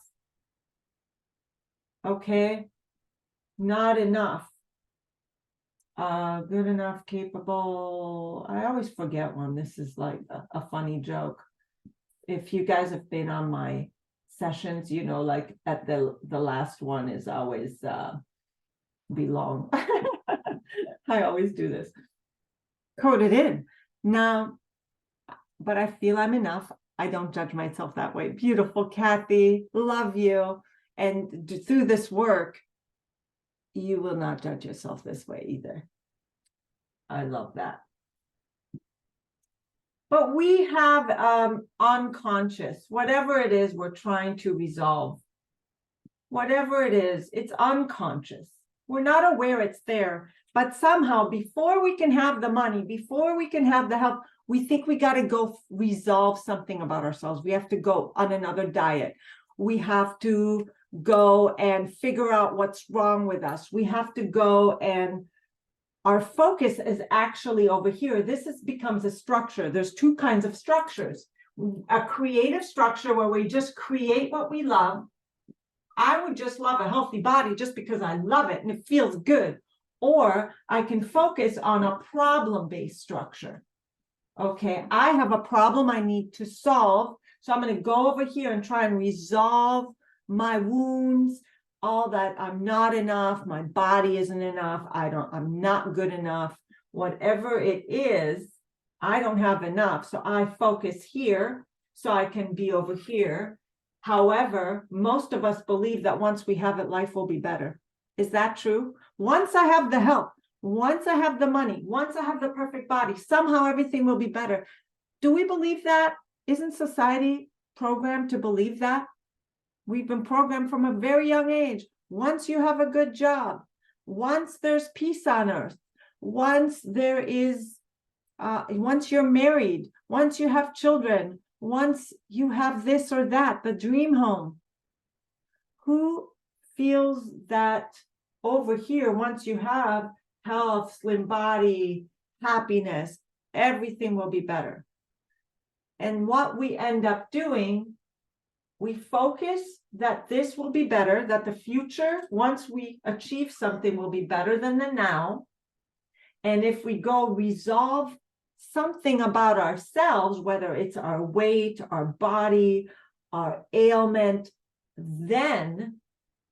Okay. Not enough. Good enough, capable. I always forget one. This is like a funny joke. If you guys have been on my sessions, like at the last one is always belong. I always do this. Code it in. Now, but I feel I'm enough. I don't judge myself that way. Beautiful, Kathy. Love you. And through this work, you will not judge yourself this way either. I love that. But we have unconscious, whatever it is we're trying to resolve. Whatever it is, it's unconscious. We're not aware it's there. But somehow, before we can have the money, before we can have the help, we think we got to go resolve something about ourselves. We have to go on another diet. We have to go and figure out what's wrong with us. We have to go, and our focus is actually over here. This becomes a structure. There's two kinds of structures. A creative structure where we just create what we love. I would just love a healthy body just because I love it and it feels good. Or I can focus on a problem-based structure. Okay, I have a problem I need to solve. So I'm going to go over here and try and resolve my wounds, all that. I'm not enough, my body isn't enough, I'm not good enough, whatever it is, I don't have enough. So I focus here so I can be over here. However, most of us believe that once we have it, life will be better. Is that true? Once I have the help, once I have the money, once I have the perfect body, somehow everything will be better. Do we believe that? Isn't society programmed to believe that? We've been programmed from a very young age. Once you have a good job, once there's peace on earth, once there is, once you're married, once you have children, once you have this or that, the dream home. Who feels that over here, once you have health, slim body, happiness, everything will be better? And what we end up doing, we focus that this will be better, that the future, once we achieve something, will be better than the now. And if we go resolve something about ourselves, whether it's our weight, our body, our ailment, then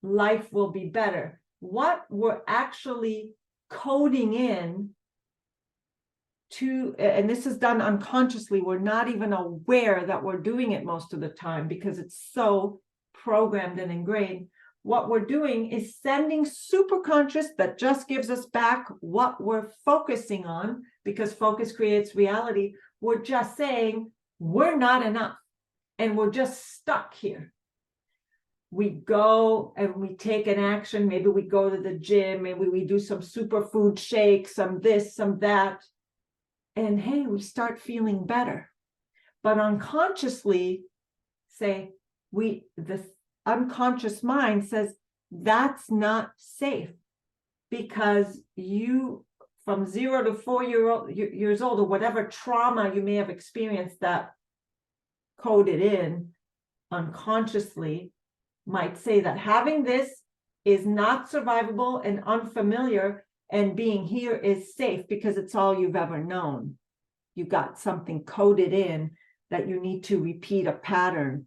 life will be better. What we're actually coding in to, and this is done unconsciously, we're not even aware that we're doing it most of the time because it's so programmed and ingrained. What we're doing is sending superconscious that just gives us back what we're focusing on, because focus creates reality. We're just saying we're not enough and we're just stuck here. We go and we take an action. Maybe we go to the gym, maybe we do some superfood shake, some this, some that. And hey, we start feeling better. But unconsciously, the unconscious mind says that's not safe, because you, from 0 to 4 years old, or whatever trauma you may have experienced that coded in unconsciously, might say that having this is not survivable and unfamiliar, and being here is safe because it's all you've ever known. You got something coded in that you need to repeat a pattern.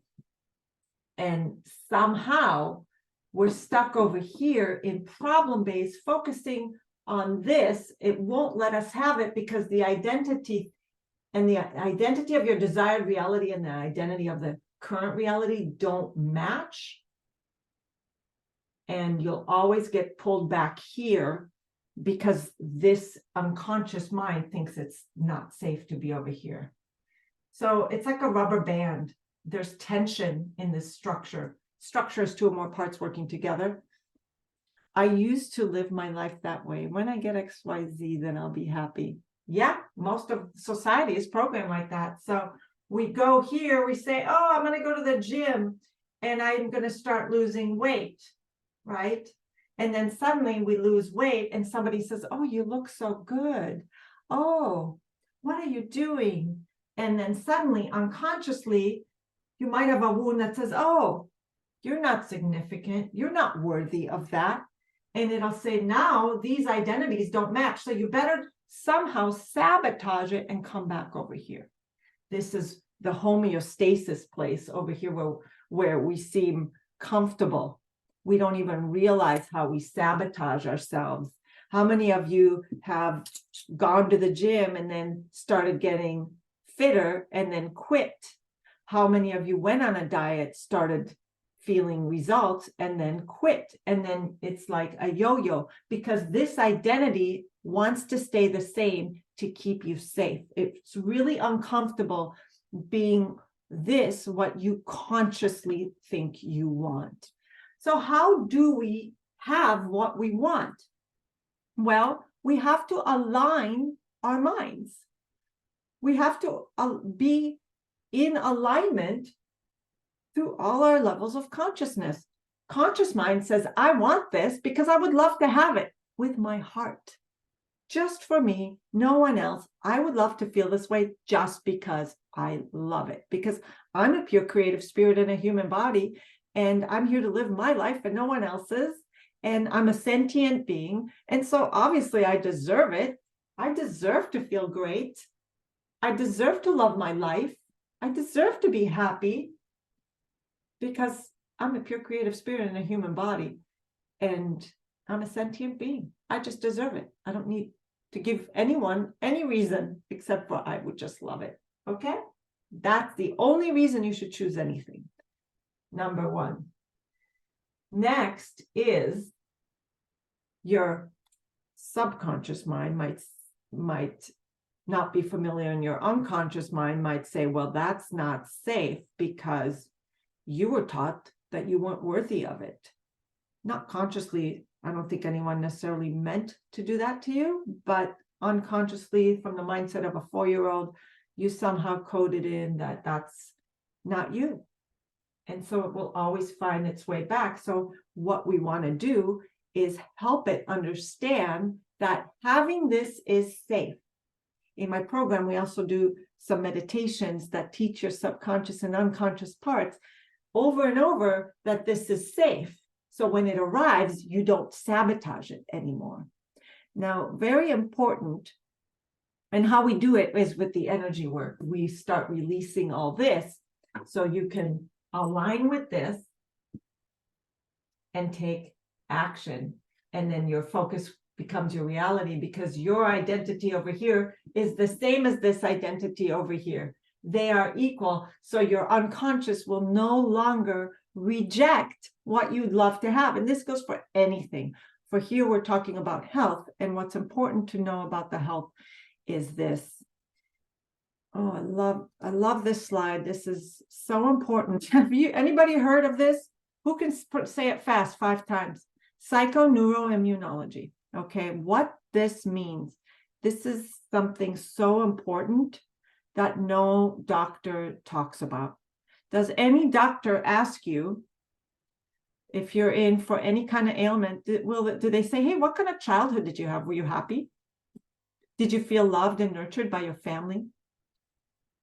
And somehow we're stuck over here in problem-based, focusing on this. It won't let us have it because the identity of your desired reality and the identity of the current reality don't match. And you'll always get pulled back here because this unconscious mind thinks it's not safe to be over here. So it's like a rubber band. There's tension in this structure. Structure is two or more parts working together. I used to live my life that way. When I get XYZ, then I'll be happy. Yeah, most of society is programmed like that. So we go here, we say, oh, I'm going to go to the gym and I'm going to start losing weight, right? And then suddenly we lose weight and somebody says, oh, you look so good. Oh, what are you doing? And then suddenly, unconsciously, you might have a wound that says, oh, you're not significant. You're not worthy of that. And it'll say, now these identities don't match. So you better somehow sabotage it and come back over here. This is the homeostasis place over here where we seem comfortable. We don't even realize how we sabotage ourselves. How many of you have gone to the gym and then started getting fitter and then quit? How many of you went on a diet, started feeling results, and then quit? And then it's like a yo-yo because this identity wants to stay the same to keep you safe. It's really uncomfortable being this, what you consciously think you want. So how do we have what we want? Well, we have to align our minds. We have to be in alignment through all our levels of consciousness. Conscious mind says, I want this because I would love to have it with my heart. Just for me, no one else. I would love to feel this way just because I love it. Because I'm a pure creative spirit in a human body, and I'm here to live my life and no one else's. And I'm a sentient being. And so obviously I deserve it. I deserve to feel great. I deserve to love my life. I deserve to be happy because I'm a pure creative spirit in a human body. And I'm a sentient being. I just deserve it. I don't need to give anyone any reason except for I would just love it. Okay? That's the only reason you should choose anything. Number one. Next is your subconscious mind might not be familiar, and your unconscious mind might say, well, that's not safe because you were taught that you weren't worthy of it. Not consciously, I don't think anyone necessarily meant to do that to you, but unconsciously, from the mindset of a 4-year-old, you somehow coded in that that's not you. And so it will always find its way back. So what we want to do is help it understand that having this is safe. In my program, we also do some meditations that teach your subconscious and unconscious parts over and over that this is safe. So when it arrives, you don't sabotage it anymore. Now, very important, and how we do it is with the energy work. We start releasing all this so you can align with this and take action. And then your focus becomes your reality because your identity over here is the same as this identity over here. They are equal. So your unconscious will no longer reject what you'd love to have. And this goes for anything. For here, we're talking about health. And what's important to know about the health is this. Oh, I love this slide. This is so important. Have anybody heard of this? Who can say it fast 5 times? Psychoneuroimmunology. Okay, what this means. This is something so important that no doctor talks about. Does any doctor ask you if you're in for any kind of ailment? Do they say, hey, what kind of childhood did you have? Were you happy? Did you feel loved and nurtured by your family?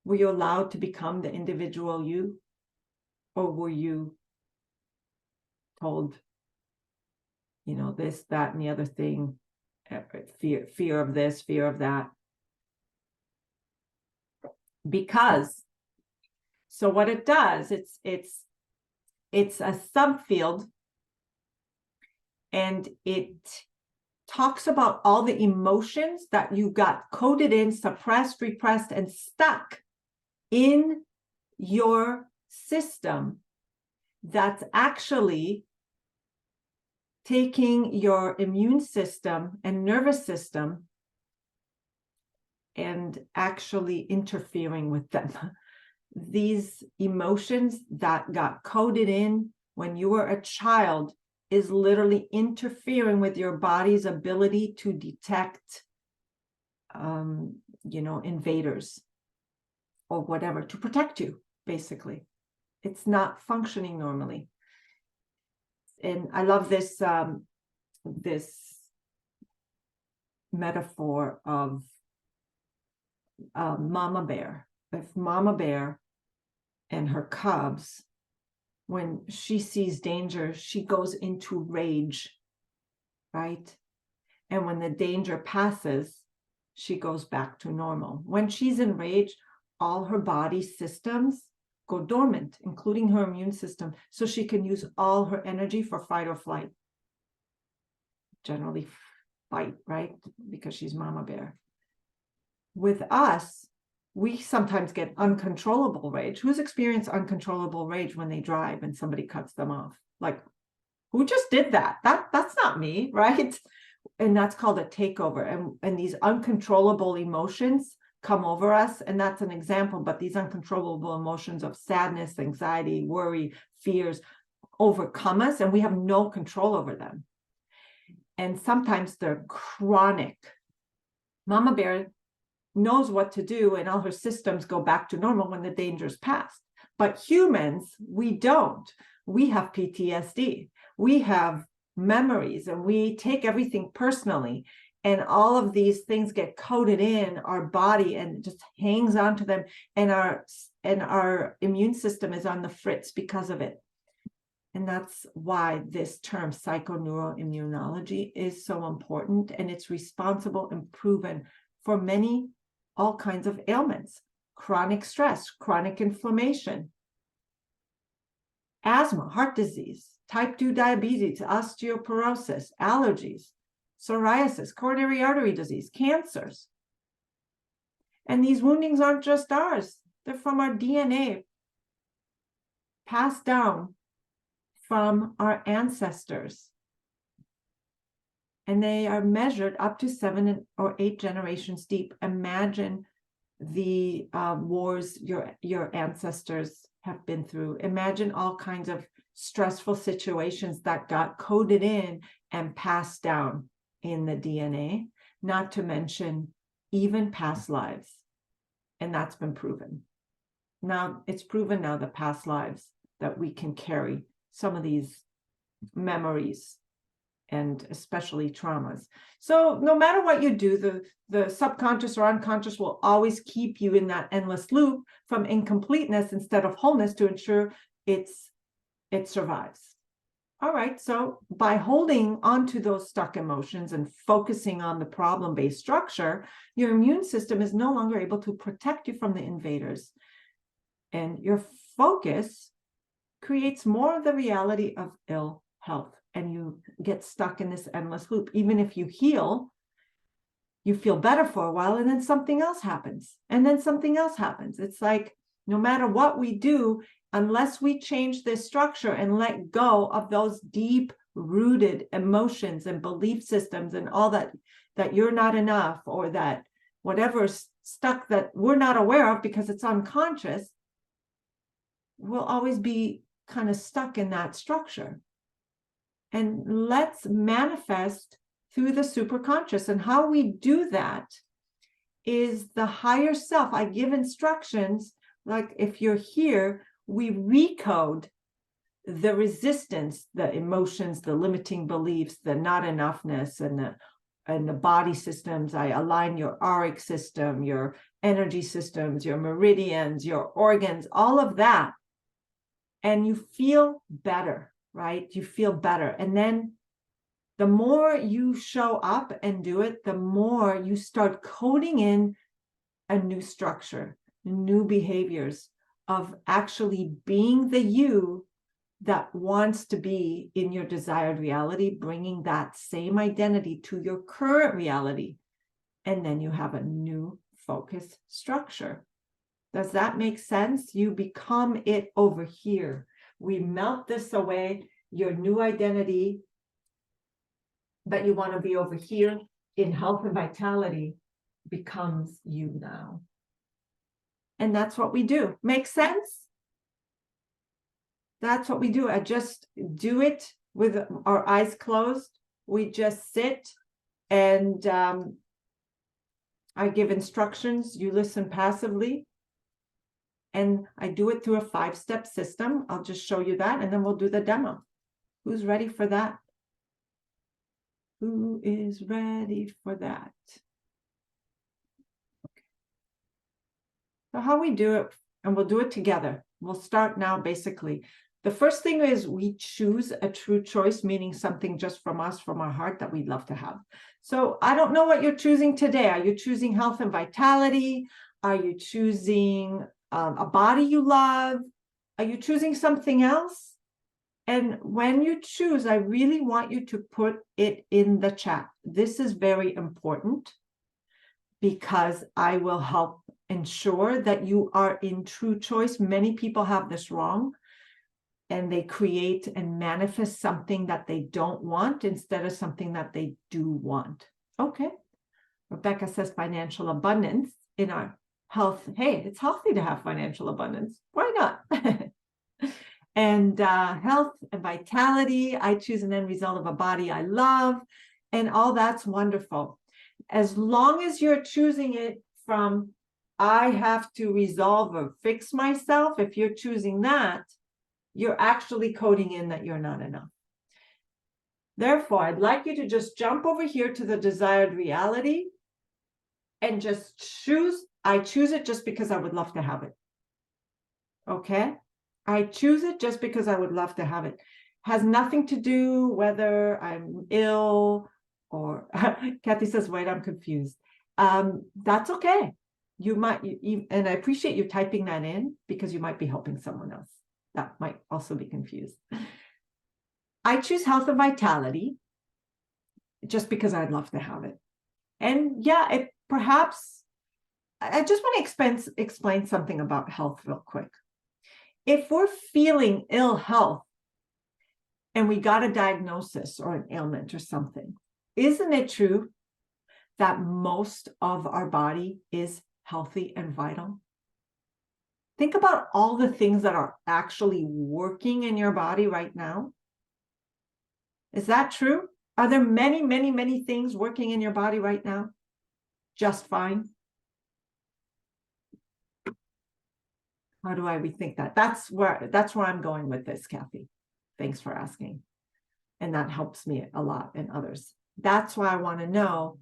Were you allowed to become the individual you? Or were you told, this, that, and the other thing, fear of this, fear of that? Because, so what it does, it's a subfield, and it talks about all the emotions that you got coded in, suppressed, repressed, and stuck in your system, that's actually taking your immune system and nervous system and actually interfering with them. These emotions that got coded in when you were a child is literally interfering with your body's ability to detect, invaders or whatever, to protect you, basically. It's not functioning normally. And I love this, this metaphor of mama bear. If mama bear and her cubs, when she sees danger, she goes into rage, right? And when the danger passes, she goes back to normal. When she's in rage, all her body systems go dormant, including her immune system, so she can use all her energy for fight or flight. Generally fight, right? Because she's mama bear. With us, we sometimes get uncontrollable rage. Who's experienced uncontrollable rage when they drive and somebody cuts them off? Like, who just did that? That's not me, right? And that's called a takeover. And these uncontrollable emotions come over us. And that's an example, but these uncontrollable emotions of sadness, anxiety, worry, fears overcome us, and we have no control over them. And sometimes they're chronic. Mama bear knows what to do, and all her systems go back to normal when the danger's passed. But humans, we don't. We have PTSD. We have memories, and we take everything personally. And all of these things get coded in our body and it just hangs on to them. And our immune system is on the fritz because of it. And that's why this term psychoneuroimmunology is so important. And it's responsible and proven for all kinds of ailments: chronic stress, chronic inflammation, asthma, heart disease, type 2 diabetes, osteoporosis, allergies, psoriasis, coronary artery disease, cancers. And these woundings aren't just ours. They're from our DNA, passed down from our ancestors. And they are measured up to 7 or 8 generations deep. Imagine the wars your ancestors have been through. Imagine all kinds of stressful situations that got coded in and passed down in the DNA, not to mention even past lives. And that's been proven. Now, it's proven now, the past lives, that we can carry some of these memories and especially traumas. So no matter what you do, the subconscious or unconscious will always keep you in that endless loop from incompleteness instead of wholeness to ensure it survives. All right, so by holding onto those stuck emotions and focusing on the problem-based structure, your immune system is no longer able to protect you from the invaders. And your focus creates more of the reality of ill health. And you get stuck in this endless loop. Even if you heal, you feel better for a while, and then something else happens. And then something else happens. It's like, no matter what we do, unless we change this structure and let go of those deep-rooted emotions and belief systems and all that you're not enough, or that whatever's stuck that we're not aware of because it's unconscious, we'll always be kind of stuck in that structure. And let's manifest through the superconscious. And how we do that is the higher self. I give instructions, like if you're here, we recode the resistance, the emotions, the limiting beliefs, the not enoughness, and and the body systems. I align your auric system, your energy systems, your meridians, your organs, all of that. And you feel better, right? You feel better. And then the more you show up and do it, the more you start coding in a new structure, new behaviors of actually being the you that wants to be in your desired reality, bringing that same identity to your current reality. And then you have a new focus structure. Does that make sense? You become it over here. We melt this away, your new identity, but you want to be over here in health and vitality becomes you now. And that's what we do. Make sense? That's what we do. I just do it with our eyes closed. We just sit and I give instructions. You listen passively. And I do it through a 5-step system. I'll just show you that, and then we'll do the demo. Who's ready for that? Who is ready for that? Okay. So how we do it, and we'll do it together. We'll start now, basically. The first thing is we choose a true choice, meaning something just from us, from our heart that we'd love to have. So I don't know what you're choosing today. Are you choosing health and vitality? Are you choosing a body you love? Are you choosing something else? And when you choose, I really want you to put it in the chat. This is very important because I will help ensure that you are in true choice. Many people have this wrong, and they create and manifest something that they don't want instead of something that they do want. Okay. Rebecca says financial abundance in our health. Hey, it's healthy to have financial abundance. Why not? And health and vitality, I choose an end result of a body I love, and all that's wonderful. As long as you're choosing it from, I have to resolve or fix myself, if you're choosing that, you're actually coding in that you're not enough. Therefore, I'd like you to just jump over here to the desired reality and just choose. I choose it just because I would love to have it. Okay? I choose it just because I would love to have it. Has nothing to do whether I'm ill or Kathy says, wait, I'm confused. That's okay. You might, and I appreciate you typing that in because you might be helping someone else that might also be confused. I choose health and vitality just because I'd love to have it. And yeah, it perhaps, I just want to explain something about health real quick. If we're feeling ill health and we got a diagnosis or an ailment or something, isn't it true that most of our body is healthy and vital? Think about all the things that are actually working in your body right now. Is that true? Are there many, many, many things working in your body right now? Just fine. How do I rethink that? That's where I'm going with this, Kathy. Thanks for asking. And that helps me a lot and others. That's why I want to know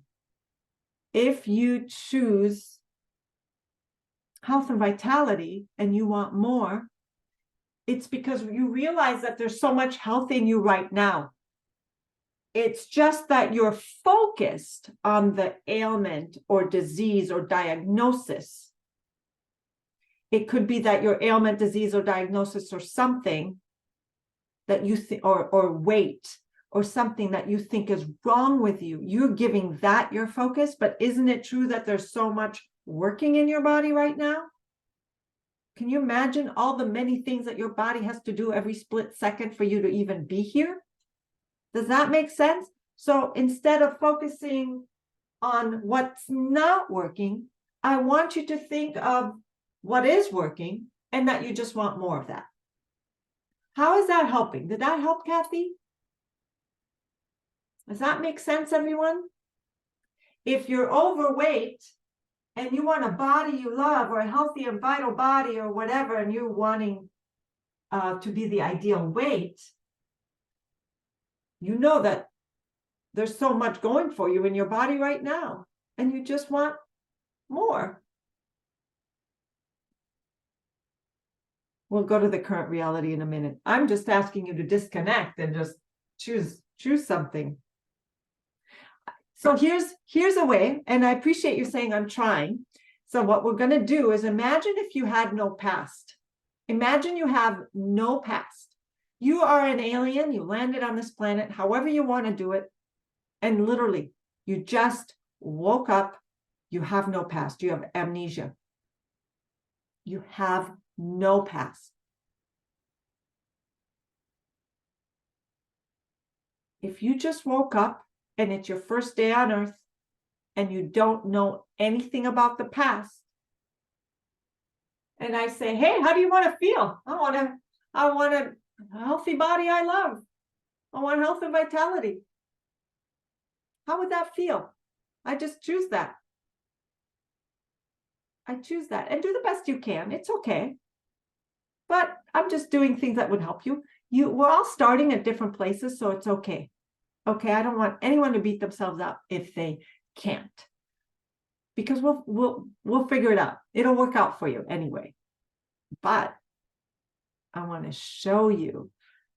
if you choose health and vitality and you want more, it's because you realize that there's so much health in you right now. It's just that you're focused on the ailment or disease or diagnosis. It could be that your ailment, disease, or diagnosis or something that you think, or weight, or something that you think is wrong with you. You're giving that your focus, but isn't it true that there's so much working in your body right now? Can you imagine all the many things that your body has to do every split second for you to even be here? Does that make sense? So instead of focusing on what's not working, I want you to think of what is working and that you just want more of that. How is that helping? Did that help, Kathy? Does that make sense, everyone? If you're overweight and you want a body you love or a healthy and vital body or whatever, and you're wanting to be the ideal weight, you know that there's so much going for you in your body right now, and you just want more. We'll go to the current reality in a minute. I'm just asking you to disconnect and just choose something. So here's a way, and I appreciate you saying I'm trying. So what we're going to do is imagine if you had no past. Imagine you have no past. You are an alien, you landed on this planet, however you want to do it, and literally, you just woke up, you have no past, you have amnesia. You have no past. If you just woke up and it's your first day on earth and you don't know anything about the past, and I say, hey, how do you want to feel? I want a healthy body I love. I want health and vitality. How would that feel? I just choose that. I choose that, and do the best you can. It's okay. But I'm just doing things that would help you. We're all starting at different places, so it's okay. Okay, I don't want anyone to beat themselves up if they can't, because we'll figure it out. It'll work out for you anyway. But I want to show you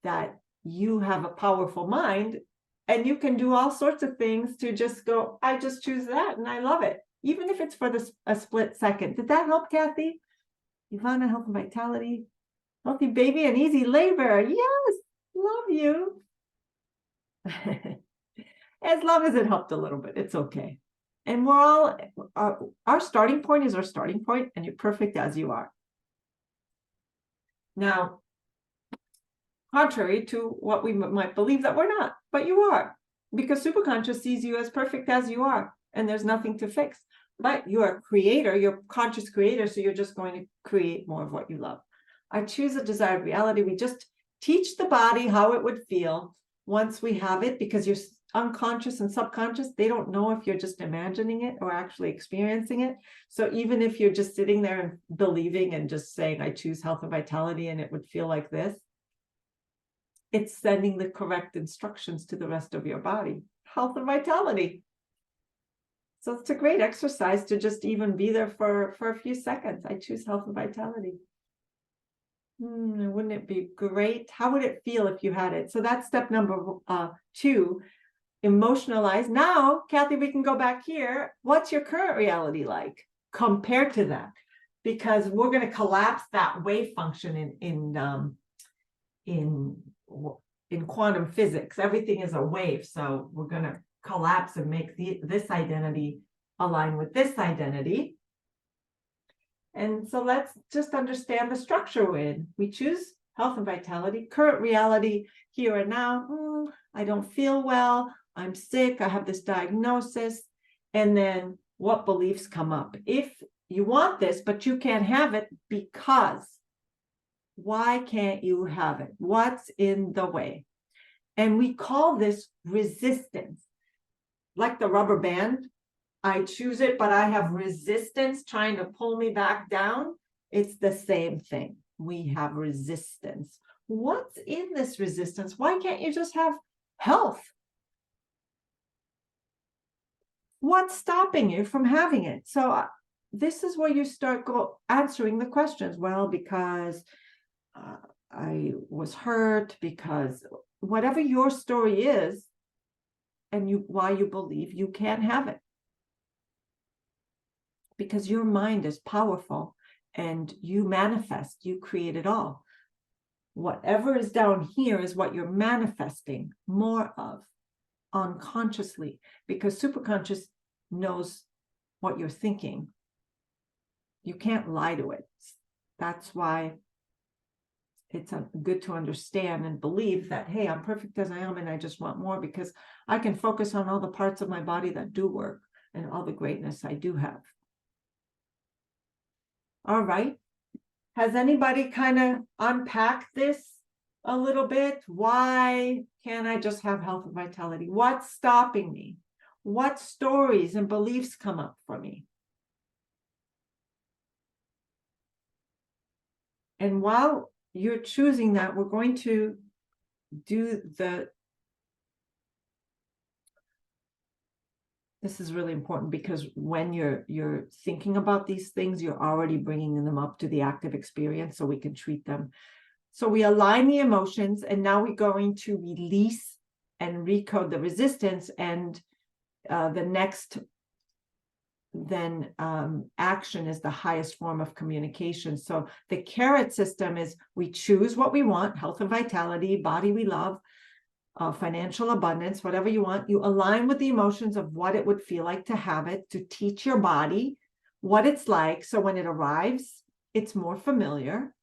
that you have a powerful mind, and you can do all sorts of things to just go, I just choose that, and I love it, even if it's for a split second. Did that help, Kathy? Ivana, health and vitality, healthy baby and easy labor. Yes, love you. As long as it helped a little bit, it's okay. And we're all, our starting point is our starting point, and you're perfect as you are. Now, contrary to what we might believe that we're not, but you are, because Superconscious sees you as perfect as you are, and there's nothing to fix. But you're a creator, you're a conscious creator, so you're just going to create more of what you love. I choose a desired reality. We just teach the body how it would feel once we have it, because you're unconscious and subconscious, they don't know if you're just imagining it or actually experiencing it. So even if you're just sitting there and believing and just saying, I choose health and vitality, and it would feel like this, it's sending the correct instructions to the rest of your body. Health and vitality. So it's a great exercise to just even be there for a few seconds. I choose health and vitality. Wouldn't it be great? How would it feel if you had it? So that's step number 2, emotionalize. Now, Kathy, we can go back here. What's your current reality like compared to that? Because we're going to collapse that wave function in quantum physics. Everything is a wave, so we're going to collapse and make this identity align with this identity. And so let's just understand the structure we're in. We choose health and vitality, current reality, here and now. I don't feel well, I'm sick, I have this diagnosis. And then what beliefs come up? If you want this, but you can't have it because, why can't you have it? What's in the way? And we call this resistance. Like the rubber band, I choose it, but I have resistance trying to pull me back down. It's the same thing. We have resistance. What's in this resistance? Why can't you just have health? What's stopping you from having it? So this is where you start answering the questions. Well, because I was hurt, because whatever your story is, and why you believe you can't have it. Because your mind is powerful, and you manifest, you create it all. Whatever is down here is what you're manifesting more of unconsciously, because Superconscious knows what you're thinking. You can't lie to it. That's why it's good to understand and believe that, hey, I'm perfect as I am, and I just want more, because I can focus on all the parts of my body that do work and all the greatness I do have. All right. Has anybody kind of unpacked this a little bit? Why can't I just have health and vitality? What's stopping me? What stories and beliefs come up for me? And while you're choosing that, we're going to do This is really important because when you're thinking about these things, you're already bringing them up to the active experience so we can treat them. So we align the emotions, and now we're going to release and recode the resistance. And the next then action is the highest form of communication. So the carrot system is we choose what we want: health and vitality, body we love, financial abundance, whatever you want. You align with the emotions of what it would feel like to have it, to teach your body what it's like. So when it arrives, it's more familiar.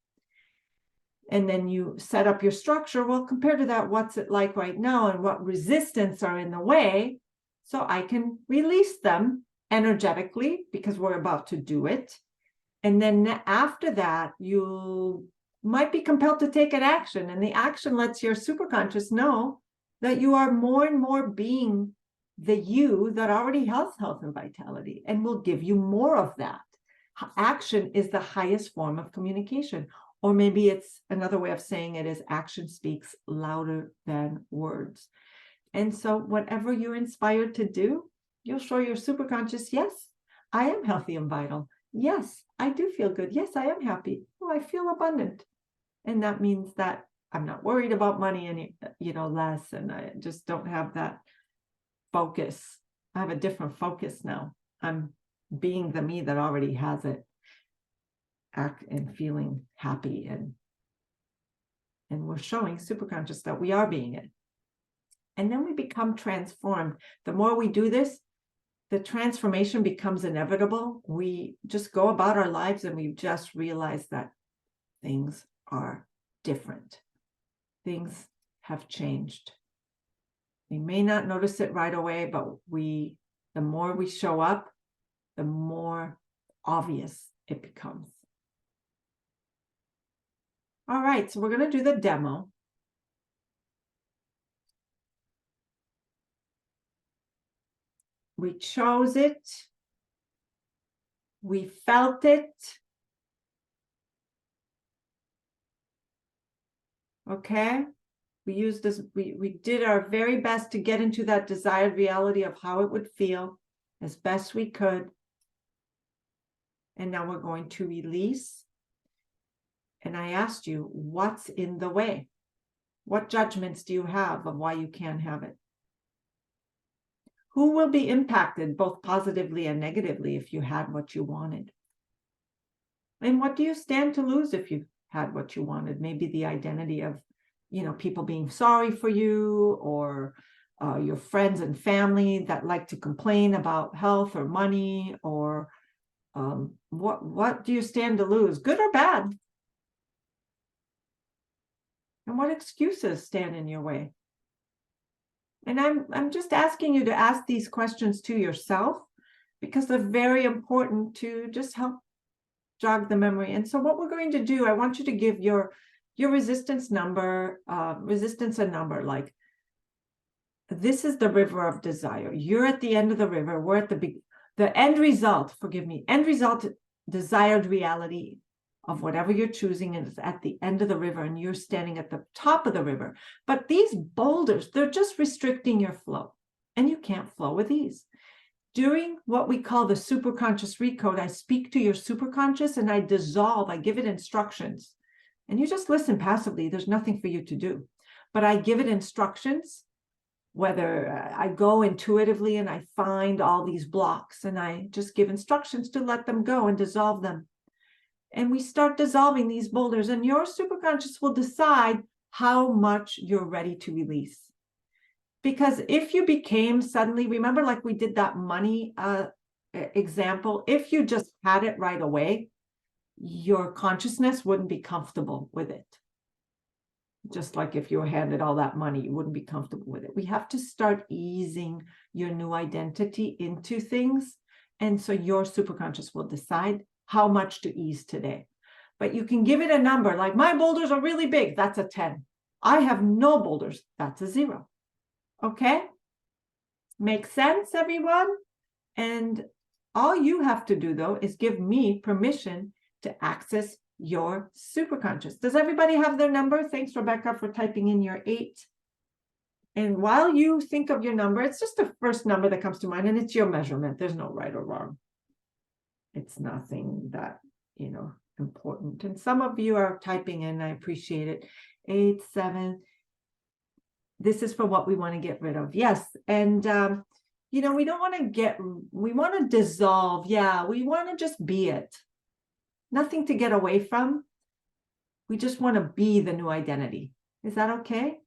And then you set up your structure. Well, compared to that, what's it like right now and what resistance are in the way? So I can release them energetically because we're about to do it. And then after that, you might be compelled to take an action. And the action lets your superconscious know that you are more and more being the you that already has health and vitality, and will give you more of that. Action is the highest form of communication. Or maybe it's another way of saying it is action speaks louder than words. And so whatever you're inspired to do, you'll show your superconscious, yes, I am healthy and vital. Yes, I do feel good. Yes, I am happy. Oh, I feel abundant. And that means that I'm not worried about money any, less. And I just don't have that focus. I have a different focus now. I'm being the me that already has it. Act and feeling happy, and we're showing superconscious that we are being it. And then we become transformed. The more we do this, the transformation becomes inevitable. We just go about our lives and we just realize that things are different. Things have changed. We may not notice it right away, but the more we show up, the more obvious it becomes. All right, so we're going to do the demo. We chose it. We felt it. Okay. We used this, we did our very best to get into that desired reality of how it would feel as best we could. And now we're going to release. And I asked you, what's in the way? What judgments do you have of why you can't have it? Who will be impacted both positively and negatively if you had what you wanted? And what do you stand to lose if you had what you wanted? Maybe the identity of, people being sorry for you, or your friends and family that like to complain about health or money, or what do you stand to lose, good or bad? And what excuses stand in your way? And I'm just asking you to ask these questions to yourself, because they're very important to just help jog the memory. And so what we're going to do, I want you to give your resistance number, resistance a number, like, this is the river of desire. You're at the end of the river. We're at the end result, end result, desired reality of whatever you're choosing is at the end of the river, and you're standing at the top of the river. But these boulders, they're just restricting your flow, and you can't flow with ease. During what we call the superconscious recode, I speak to your superconscious and I dissolve, I give it instructions. And you just listen passively. There's nothing for you to do. But I give it instructions, whether I go intuitively and I find all these blocks, and I just give instructions to let them go and dissolve them. And we start dissolving these boulders, and your superconscious will decide how much you're ready to release. Because if you became suddenly, remember, like we did that money example, if you just had it right away, your consciousness wouldn't be comfortable with it. Just like if you were handed all that money, you wouldn't be comfortable with it. We have to start easing your new identity into things. And so your superconscious will decide how much to ease today. But you can give it a number, like my boulders are really big. That's a 10. I have no boulders. That's a 0. Okay? Makes sense, everyone? And all you have to do, though, is give me permission to access your superconscious. Does everybody have their number? Thanks, Rebecca, for typing in your 8. And while you think of your number, it's just the first number that comes to mind, and it's your measurement. There's no right or wrong. It's nothing that, important. And some of you are typing in, I appreciate it. 8, 7. This is for what we want to get rid of. Yes. And, we don't want to we want to dissolve. Yeah. We want to just be it. Nothing to get away from. We just want to be the new identity. Is that okay?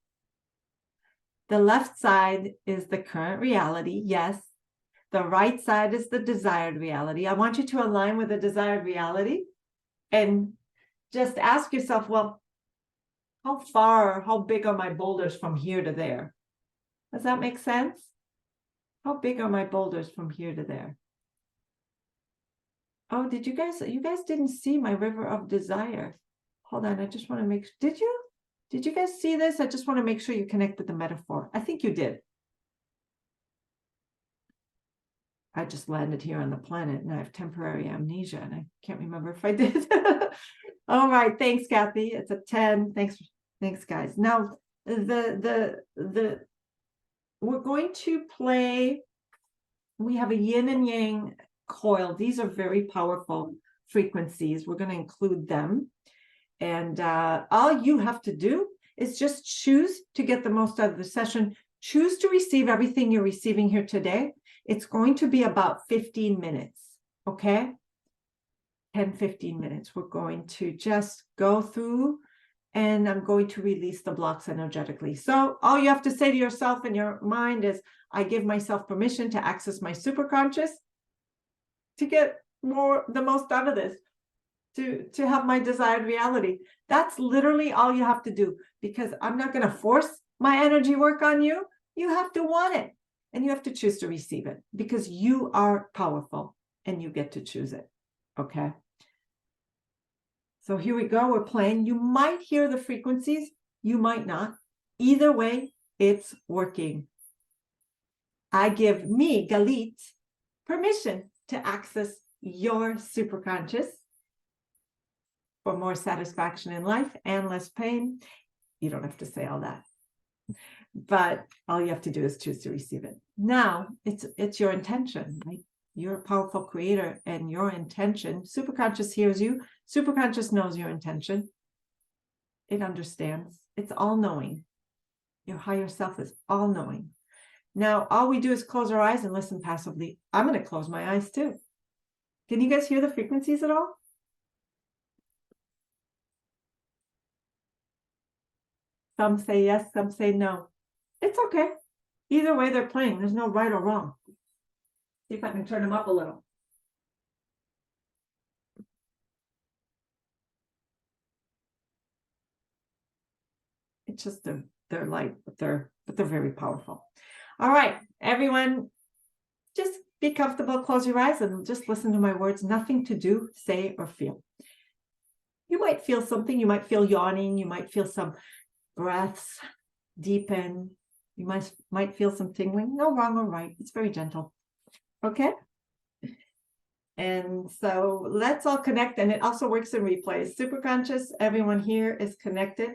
The left side is the current reality. Yes. The right side is the desired reality. I want you to align with the desired reality and just ask yourself, well, how big are my boulders from here to there? Does that make sense? How big are my boulders from here to there? Oh, you guys didn't see my river of desire. Hold on, I just want to make, did you guys see this? I just want to make sure you connect with the metaphor. I think you did. I just landed here on the planet and I have temporary amnesia and I can't remember if I did. All right, thanks, Kathy. It's a 10. Thanks, guys. Now, we're going to play. We have a yin and yang coil. These are very powerful frequencies. We're going to include them. And all you have to do is just choose to get the most out of the session. Choose to receive everything you're receiving here today. It's going to be about 15 minutes, okay? 10, 15 minutes. We're going to just go through and I'm going to release the blocks energetically. So all you have to say to yourself in your mind is, I give myself permission to access my superconscious to get the most out of this, to have my desired reality. That's literally all you have to do, because I'm not going to force my energy work on you. You have to want it and you have to choose to receive it, because you are powerful and you get to choose it. Okay. So here we go. We're playing. You might hear the frequencies. You might not. Either way, it's working. I give me, Galit, permission to access your superconscious for more satisfaction in life and less pain. You don't have to say all that, but all you have to do is choose to receive it. Now, it's your intention, right? You're a powerful creator, and your intention, superconscious hears you. Superconscious knows your intention. It understands. It's all-knowing. Your higher self is all-knowing. Now, all we do is close our eyes and listen passively. I'm going to close my eyes too. Can you guys hear the frequencies at all? Some say yes, some say no. It's okay. Either way they're playing. There's no right or wrong. See if I can turn them up a little. It's just they're light, but they're very powerful. All right, everyone, just be comfortable, close your eyes, and just listen to my words. Nothing to do, say, or feel. You might feel something. You might feel yawning. You might feel some breaths deepen. You might feel some tingling. No wrong or right. It's very gentle. Okay? And so let's all connect. And it also works in replays. Superconscious, everyone here is connected.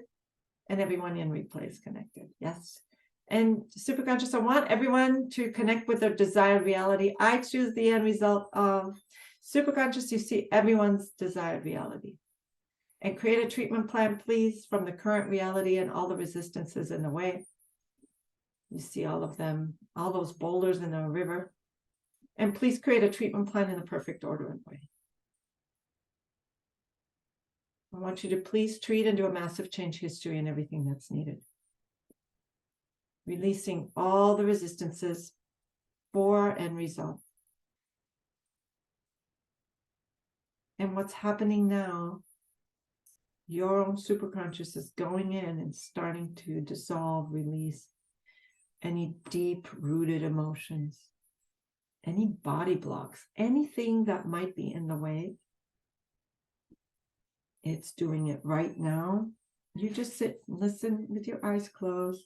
And everyone in replay is connected. Yes. And superconscious, I want everyone to connect with their desired reality. I choose the end result of superconscious. You see everyone's desired reality. And create a treatment plan, please, from the current reality and all the resistances in the way. You see all of them, all those boulders in the river. And please create a treatment plan in the perfect order and way. I want you to please treat and do a massive change history and everything that's needed. Releasing all the resistances for and result. And what's happening now, your own superconscious is going in and starting to dissolve, release any deep-rooted emotions, any body blocks, anything that might be in the way. It's doing it right now. You just sit, listen with your eyes closed.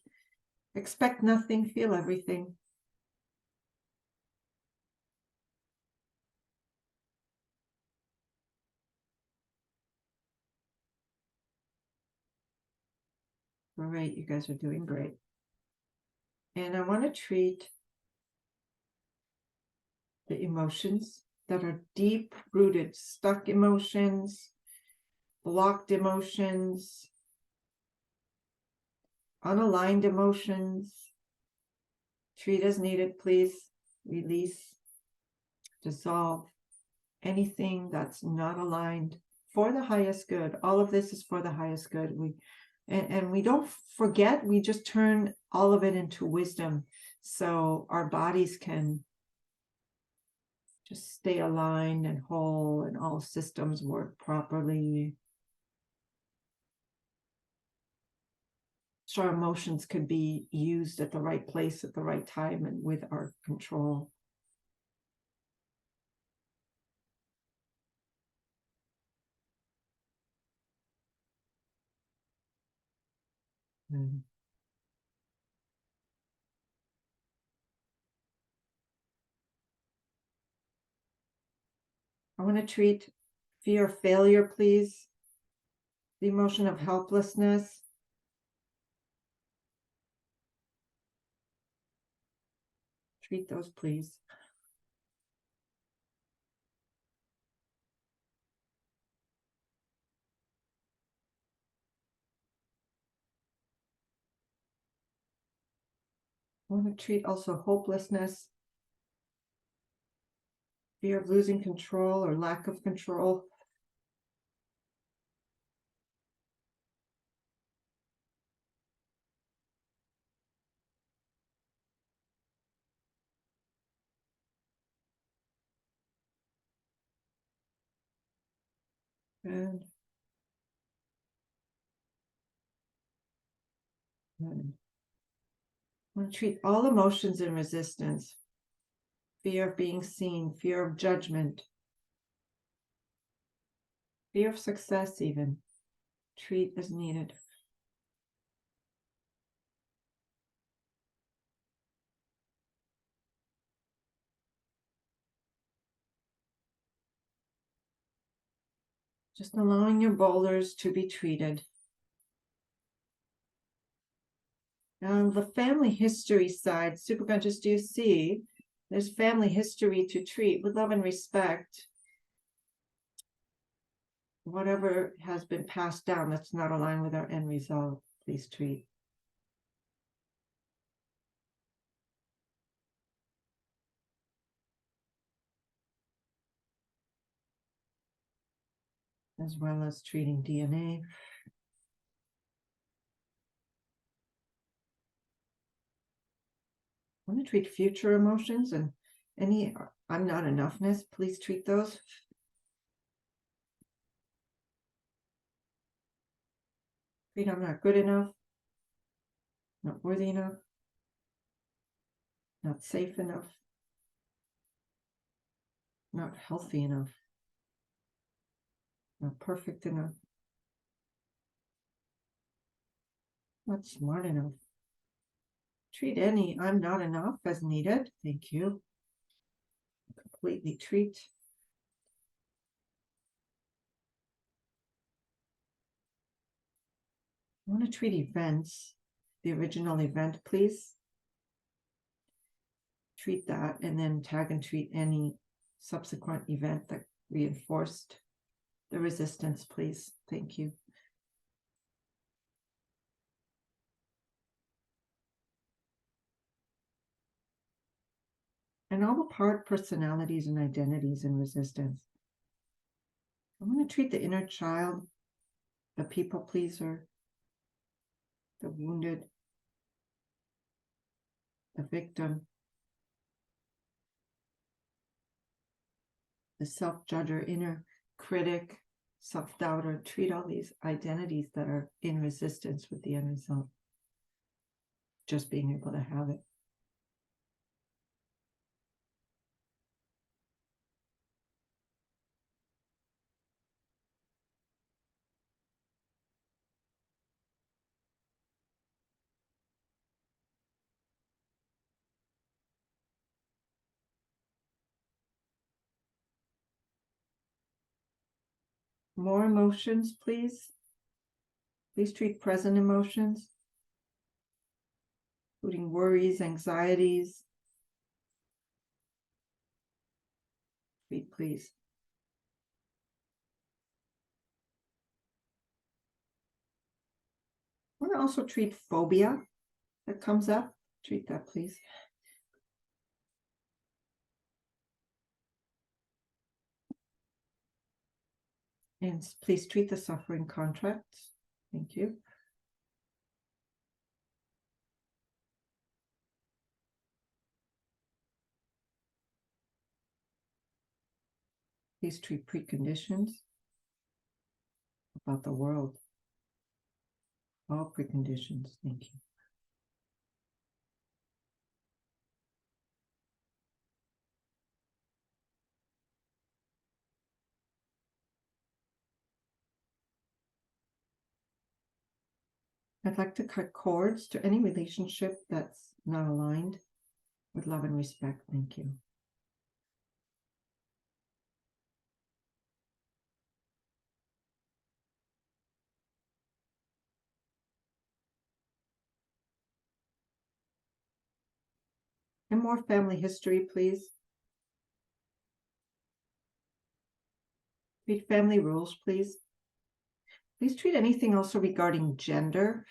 Expect nothing, feel everything. All right, you guys are doing great. And I want to treat the emotions that are deep-rooted, stuck emotions, blocked emotions, unaligned emotions. Treat as needed, please. Release, dissolve anything that's not aligned for the highest good. All of this is for the highest good. And we don't forget, we just turn all of it into wisdom so our bodies can just stay aligned and whole and all systems work properly. So our emotions could be used at the right place at the right time and with our control. Mm. I want to treat fear of failure, please. The emotion of helplessness. Treat those, please. I want to treat also hopelessness, fear of losing control or lack of control. And I want to treat all emotions in resistance, fear of being seen, fear of judgment, fear of success even. Treat as needed. Just allowing your boulders to be treated. Now, the family history side, Superconscious, do you see? There's family history to treat with love and respect. Whatever has been passed down that's not aligned with our end result, please treat. As well as treating DNA. I want to treat future emotions and any I'm not enoughness. Please treat those. Treat I'm not good enough, not worthy enough, not safe enough, not healthy enough, not perfect enough, not smart enough. Treat any I'm not enough as needed. Thank you. Completely treat. I want to treat events, the original event, please. Treat that and then tag and treat any subsequent event that reinforced the resistance, please. Thank you. And all the part personalities and identities in resistance. I want to treat the inner child, the people pleaser, the wounded, the victim, the self-judger, inner critic, self-doubter. Treat all these identities that are in resistance with the end result. Just being able to have it. More emotions, please. Please treat present emotions. including worries, anxieties. Treat, please. I want to also treat phobia that comes up. Treat that, please. And please treat the suffering contracts. Thank you. Please treat preconditions about the world. All preconditions. Thank you. I'd like to cut cords to any relationship that's not aligned with love and respect. Thank you. And more family history, please. Treat family rules, please. Please treat anything also regarding gender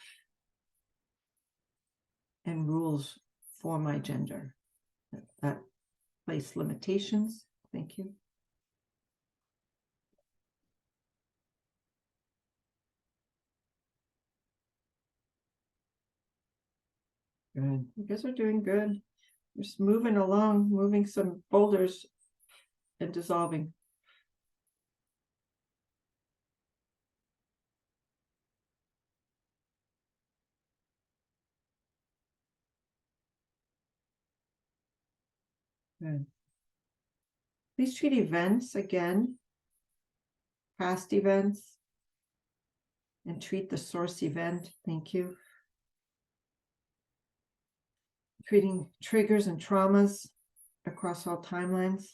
and rules for my gender that place limitations. Thank you. Good. You guys are doing good. Just moving along, moving some boulders and dissolving. Good. Please treat events again, past events, and treat the source event. Thank you. Treating triggers and traumas across all timelines.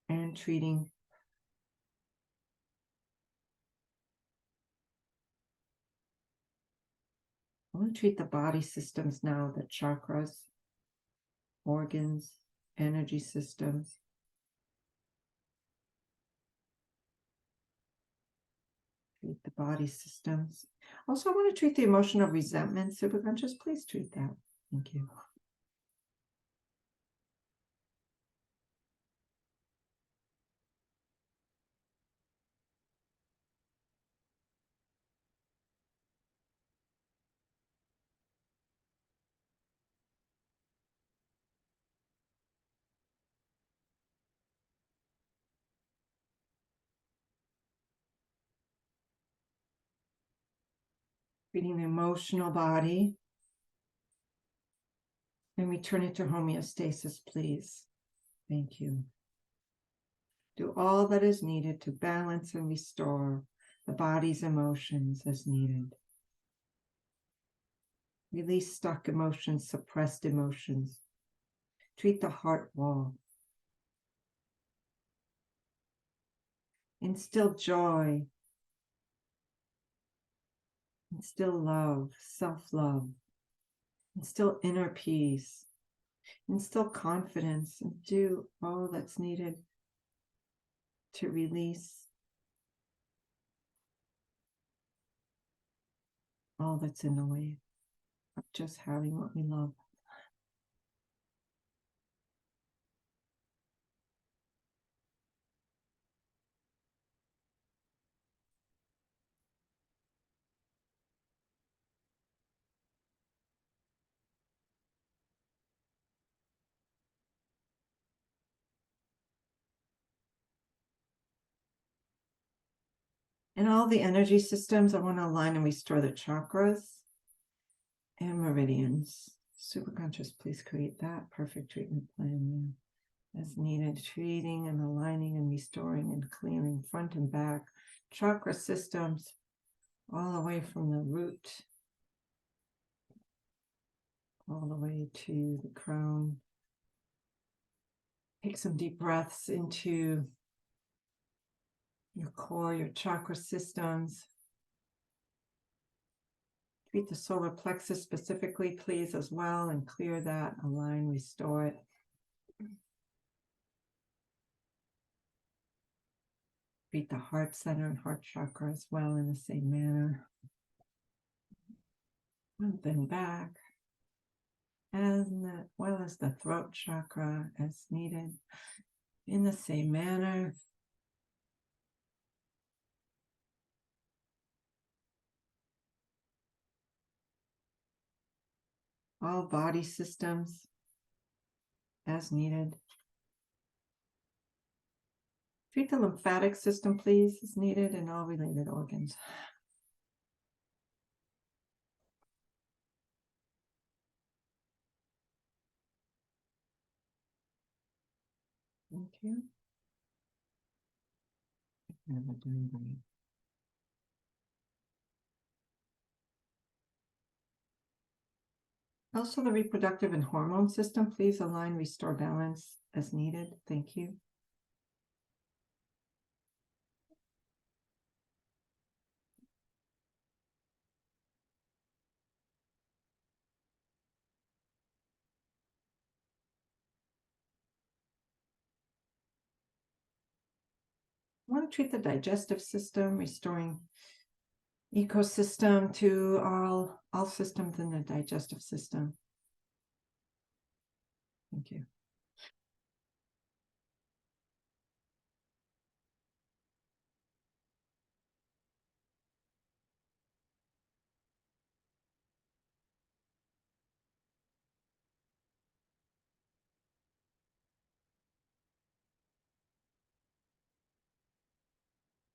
And treating I want to treat the body systems now, the chakras, organs, energy systems. Treat the body systems. Also, I want to treat the emotion of resentment. Superconscious, please treat that. Thank you. Treating the emotional body. And return it to homeostasis, please. Thank you. Do all that is needed to balance and restore the body's emotions as needed. Release stuck emotions, suppressed emotions. Treat the heart wall. Instill joy. Instill love, self-love. Instill inner peace. Instill confidence, and do all that's needed to release all that's in the way of just having what we love. And all the energy systems, I want to align and restore the chakras and meridians. Superconscious, please create that perfect treatment plan as needed. Treating and aligning and restoring and clearing front and back chakra systems all the way from the root all the way to the crown. Take some deep breaths into your core, your chakra systems. Treat the solar plexus specifically, please, as well, and clear that, align, restore it. Treat the heart center and heart chakra as well in the same manner. And then back, as well as the throat chakra as needed in the same manner. All body systems as needed. Treat the lymphatic system, please, as needed, and all related organs. Thank you. Also, the reproductive and hormone system, please align, restore balance as needed. Thank you. I want to treat the digestive system, restoring ecosystem to all systems in the digestive system. Thank you.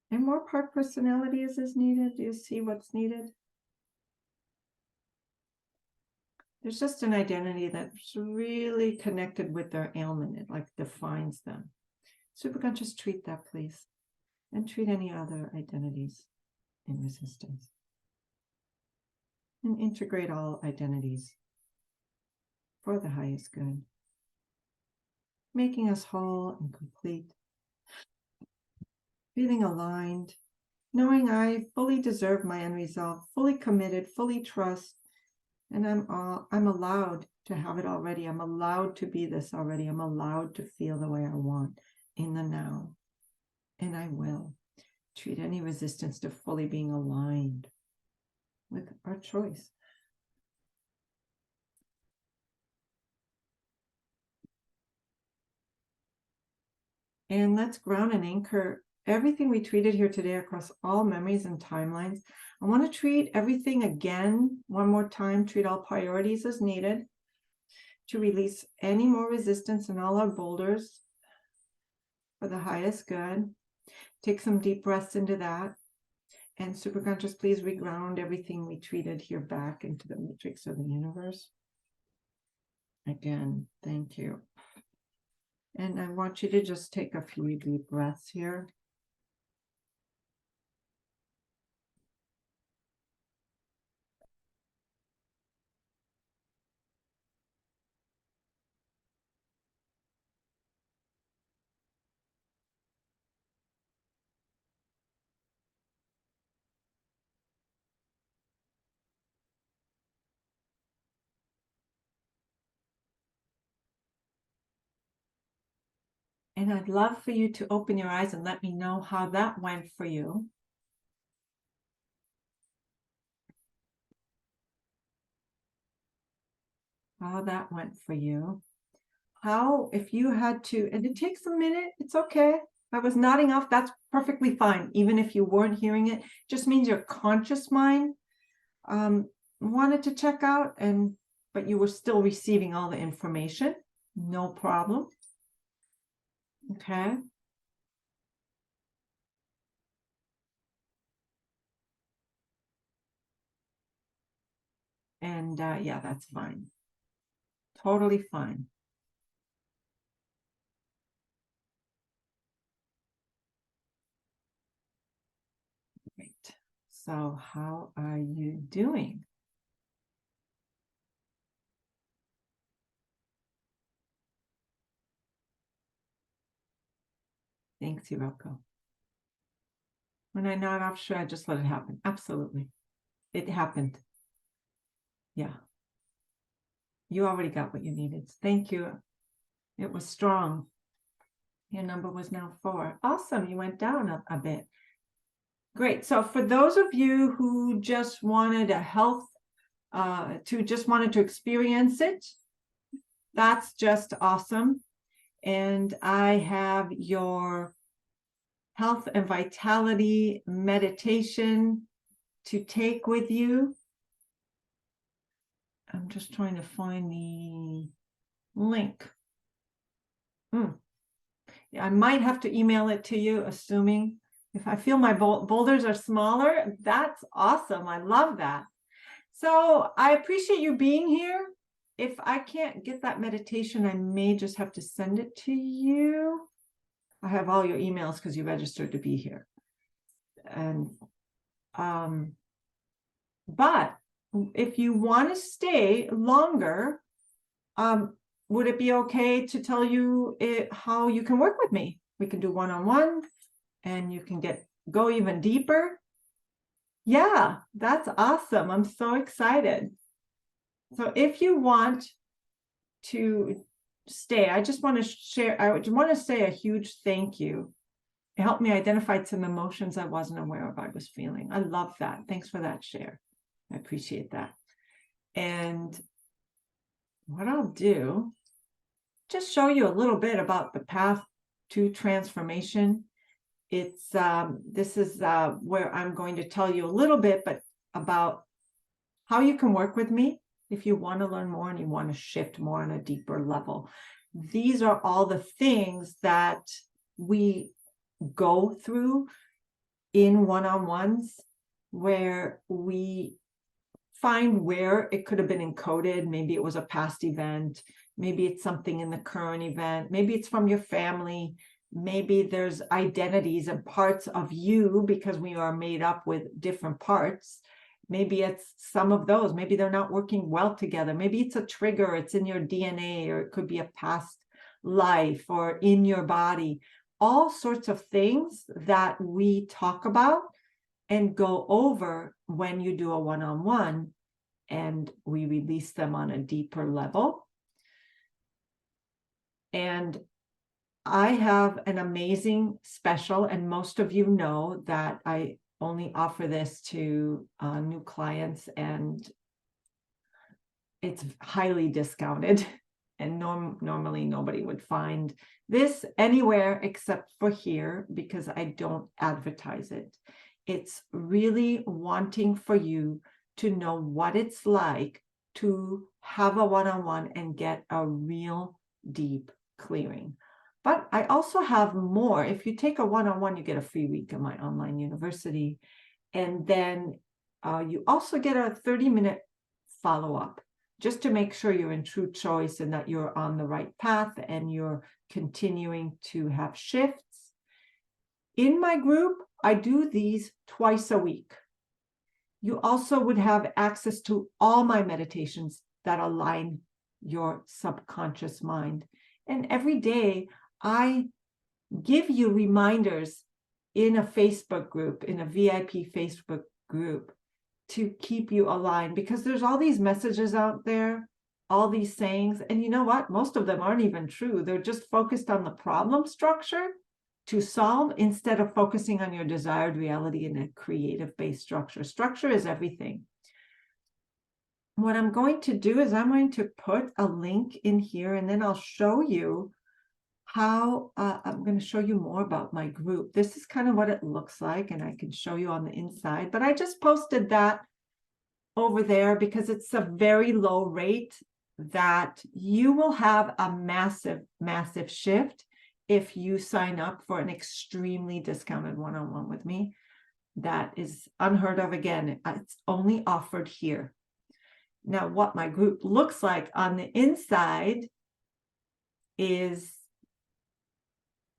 And more part personalities is needed. Do you see what's needed? There's just an identity that's really connected with their ailment. It like defines them. Superconscious, treat that, please. And treat any other identities in resistance. And integrate all identities for the highest good. Making us whole and complete. Feeling aligned. Knowing I fully deserve my end result, fully committed, fully trust. And I'm allowed to have it already. I'm allowed to be this already. I'm allowed to feel the way I want in the now. And I will treat any resistance to fully being aligned with our choice. And let's ground and anchor everything we treated here today across all memories and timelines. I want to treat everything again one more time, treat all priorities as needed to release any more resistance in all our boulders for the highest good. Take some deep breaths into that. And Superconscious, please reground everything we treated here back into the matrix of the universe. Again, thank you. And I want you to just take a few deep breaths here. And I'd love for you to open your eyes and let me know how that went for you. How that went for you. How, if you had to, and it takes a minute, it's okay. I was nodding off, that's perfectly fine. Even if you weren't hearing it, just means your conscious mind wanted to check out, but you were still receiving all the information. No problem. Okay. And yeah, that's fine. Totally fine. Great. So how are you doing? Thanks, Hiroko. When I nod off, should I just let it happen? Absolutely. It happened. Yeah. You already got what you needed. Thank you. It was strong. Your number was now 4. Awesome. You went down a bit. Great. So for those of you who just wanted a health, just wanted to experience it, that's just awesome. And I have your health and vitality meditation to take with you. I'm just trying to find the link. Yeah, I might have to email it to you, assuming if I feel my boulders are smaller. That's awesome. I love that. So I appreciate you being here. If I can't get that meditation, I may just have to send it to you. I have all your emails because you registered to be here. And but if you want to stay longer, would it be okay to tell you how you can work with me? We can do one-on-one and you can go even deeper. Yeah, that's awesome. I'm so excited. So if you want to stay, I just want to share, I want to say a huge thank you. It helped me identify some emotions I wasn't aware of I was feeling. I love that. Thanks for that share. I appreciate that. And what I'll do, just show you a little bit about the path to transformation. It's this is where I'm going to tell you a little bit, but about how you can work with me if you want to learn more and you want to shift more on a deeper level. These are all the things that we go through in one-on-ones, where we find where it could have been encoded. Maybe it was a past event. Maybe it's something in the current event. Maybe it's from your family. Maybe there's identities and parts of you, because we are made up with different parts. Maybe it's some of those. Maybe they're not working well together. Maybe it's a trigger. It's in your DNA, or it could be a past life or in your body. All sorts of things that we talk about and go over when you do a one-on-one, and we release them on a deeper level. And I have an amazing special, and most of you know that I only offer this to new clients, and it's highly discounted. And normally nobody would find this anywhere except for here, because I don't advertise it. It's really wanting for you to know what it's like to have a one-on-one and get a real deep clearing. But I also have more. If you take a one-on-one, you get a free week of my online university. And then you also get a 30-minute follow-up, just to make sure you're in true choice and that you're on the right path and you're continuing to have shifts. In my group, I do these twice a week. You also would have access to all my meditations that align your subconscious mind. And every day, I give you reminders in a Facebook group, in a VIP Facebook group, to keep you aligned, because there's all these messages out there, all these sayings, and you know what? Most of them aren't even true. They're just focused on the problem structure to solve, instead of focusing on your desired reality in a creative-based structure. Structure is everything. What I'm going to do is I'm going to put a link in here, and then I'll show you how I'm going to show you more about my group. This is kind of what it looks like, and I can show you on the inside, but I just posted that over there because it's a very low rate that you will have a massive, massive shift if you sign up for an extremely discounted one-on-one with me. That is unheard of. Again, it's only offered here. Now, what my group looks like on the inside is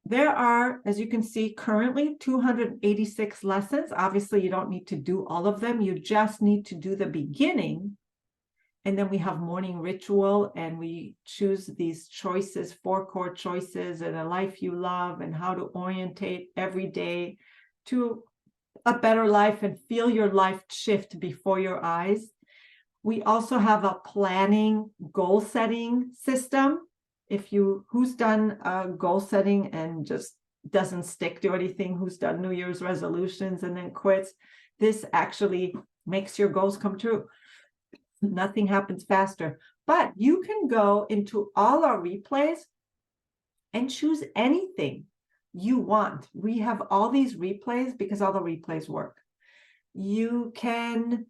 there are, as you can see, currently 286 lessons. Obviously, you don't need to do all of them. You just need to do the beginning. And then we have morning ritual, and we choose these choices, 4 core choices, and a life you love, and how to orientate every day to a better life and feel your life shift before your eyes. We also have a planning goal setting system. Who's done goal setting and just doesn't stick to anything, who's done New Year's resolutions and then quits, this actually makes your goals come true. Nothing happens faster. But you can go into all our replays and choose anything you want. We have all these replays because all the replays work. You can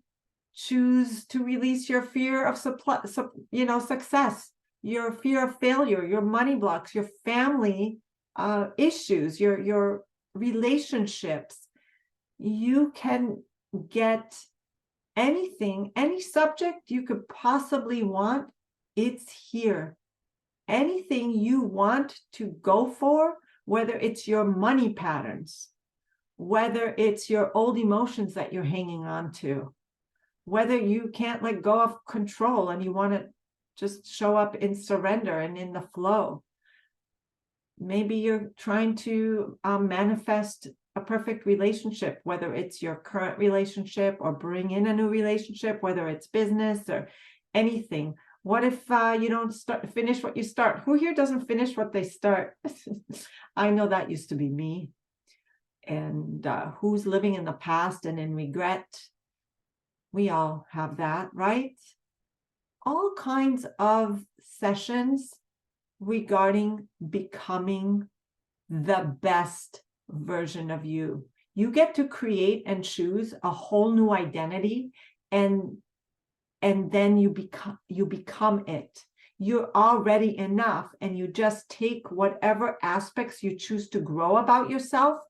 choose to release your fear of success, your fear of failure, your money blocks, your family issues, your relationships. You can get anything, any subject you could possibly want, it's here. Anything you want to go for, whether it's your money patterns, whether it's your old emotions that you're hanging on to, whether you can't let go of control and you want to just show up in surrender and in the flow. Maybe you're trying to manifest a perfect relationship, whether it's your current relationship or bring in a new relationship, whether it's business or anything. What if you don't finish what you start? Who here doesn't finish what they start? I know that used to be me. And who's living in the past and in regret? We all have that, right? All kinds of sessions regarding becoming the best version of you. You get to create and choose a whole new identity, and then you become it. You're already enough, and you just take whatever aspects you choose to grow about yourself,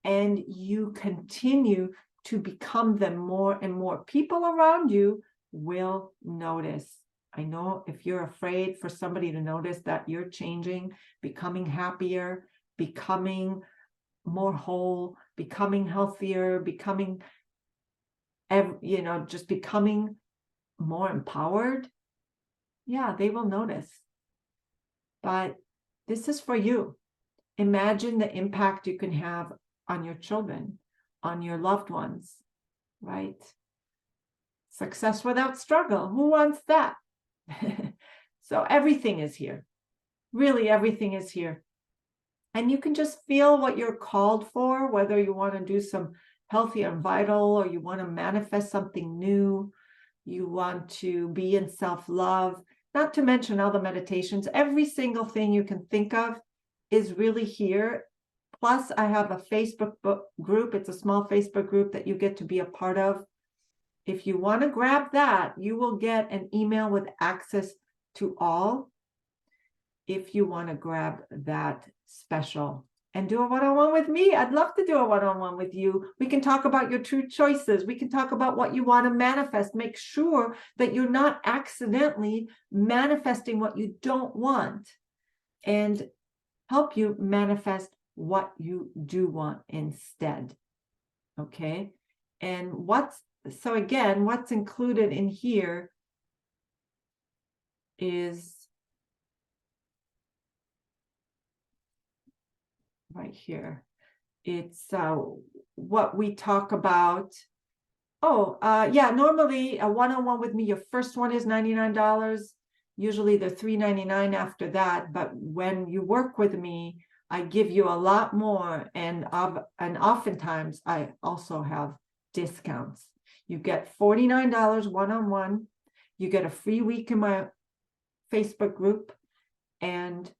and you continue to become them more and more. People around you will notice. I know if you're afraid for somebody to notice that you're changing, becoming happier, becoming more whole, becoming healthier, becoming, just becoming more empowered. Yeah, they will notice. But this is for you. Imagine the impact you can have on your children, on your loved ones, right? Success without struggle. Who wants that? So everything is here. Really, everything is here. And you can just feel what you're called for, whether you want to do some healthy and vital, or you want to manifest something new, you want to be in self-love, not to mention all the meditations. Every single thing you can think of is really here. Plus, I have a Facebook group. It's a small Facebook group that you get to be a part of. If you want to grab that, you will get an email with access to all. If you want to grab that special and do a one-on-one with me, I'd love to do a one-on-one with you. We can talk about your true choices. We can talk about what you want to manifest. Make sure that you're not accidentally manifesting what you don't want, and help you manifest what you do want instead. Okay? And what's included in here is right here. It's what we talk about. Normally a one-on-one with me, your first one is $99. Usually they're $3.99 after that. But when you work with me, I give you a lot more, and oftentimes I also have discounts. You get $49 one-on-one. You get a free week in my Facebook group, and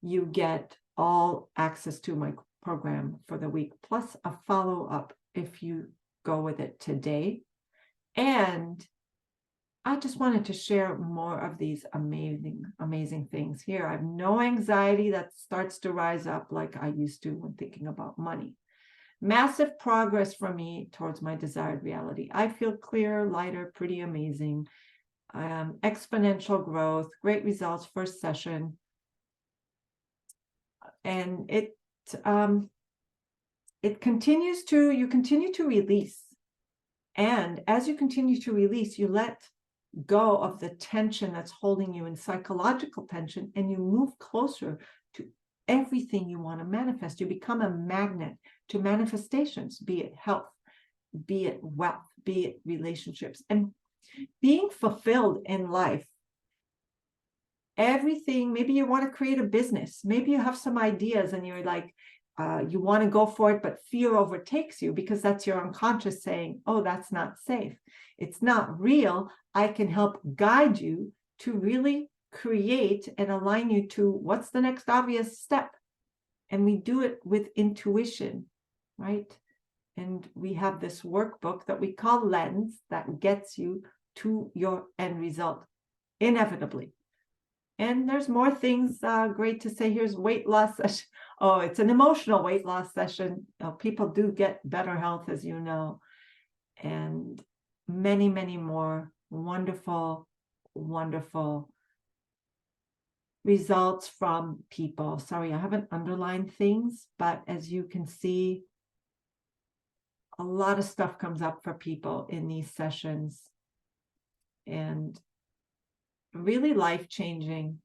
you get all access to my program for the week, plus a follow-up if you go with it today. And I just wanted to share more of these amazing things here. I have no anxiety that starts to rise up like I used to when thinking about money. Massive progress for me towards my desired reality. I feel clearer, lighter, pretty amazing. Exponential growth, great results, first session. And you continue to release. And as you continue to release, you let go of the tension that's holding you in psychological tension, and you move closer to everything you want to manifest. You become a magnet to manifestations, be it health, be it wealth, be it relationships. And being fulfilled in life. Everything, maybe you want to create a business, maybe you have some ideas and you're like, you want to go for it, but fear overtakes you because that's your unconscious saying, oh, that's not safe. It's not real. I can help guide you to really create and align you to what's the next obvious step. And we do it with intuition, right? And we have this workbook that we call Lens that gets you to your end result, inevitably. And there's more things great to say. Here's weight loss session. Oh, it's an emotional weight loss session. People do get better health, as you know, and many, many more wonderful, wonderful results from people. Sorry, I haven't underlined things, but as you can see, a lot of stuff comes up for people in these sessions, and really life-changing.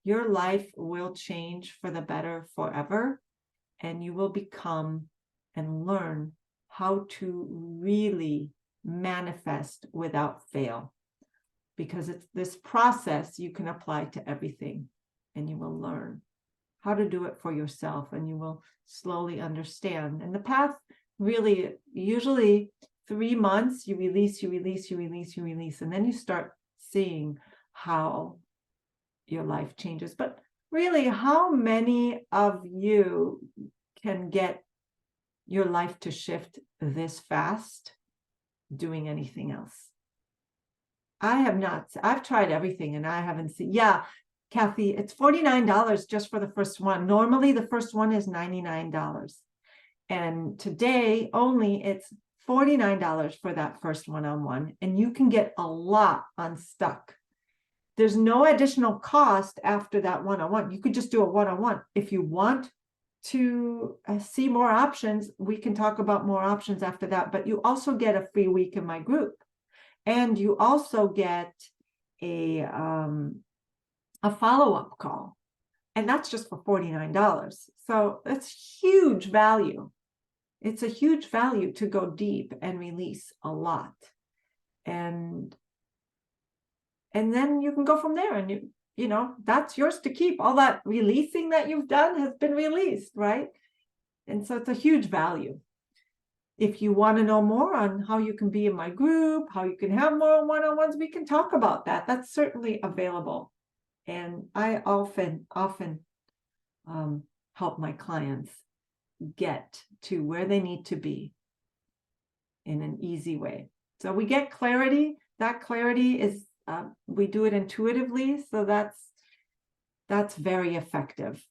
Your life will change for the better forever, and you will become and learn how to really manifest without fail, because it's this process you can apply to everything, and you will learn how to do it for yourself, and you will slowly understand. And the path really, usually 3 months, you release, you release, you release, you release, and then you start seeing how your life changes. But really, how many of you can get your life to shift this fast doing anything else? I have not. I've tried everything and I haven't seen. Yeah, Kathy, it's $49 just for the first one. Normally, the first one is $99. And today only it's $49 for that first one-on-one. And you can get a lot unstuck. There's no additional cost after that one-on-one. You could just do a one-on-one. If you want to see more options, we can talk about more options after that. But you also get a free week in my group. And you also get a follow-up call. And that's just for $49. So it's huge value. It's a huge value to go deep and release a lot. And then you can go from there, and you know, that's yours to keep. All that releasing that you've done has been released, right? And so it's a huge value. If you want to know more on how you can be in my group, how you can have more one-on-ones, we can talk about that. That's certainly available. And I often help my clients get to where they need to be in an easy way. So we get clarity. That clarity is, we do it intuitively. So that's very effective.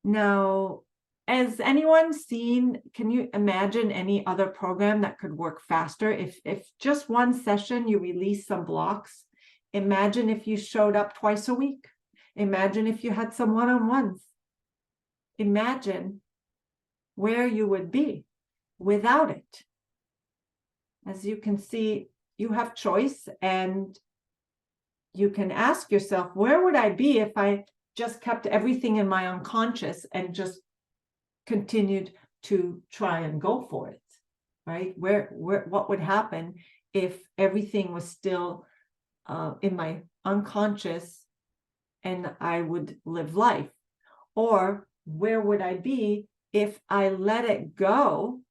Now, has anyone seen, can you imagine any other program that could work faster? If just one session, you release some blocks. Imagine if you showed up twice a week. Imagine if you had some one-on-ones. Imagine where you would be without it. As you can see, you have choice, and you can ask yourself, where would I be if I just kept everything in my unconscious and just continued to try and go for it, right? What would happen if everything was still in my unconscious and I would live life? Or where would I be if I let it go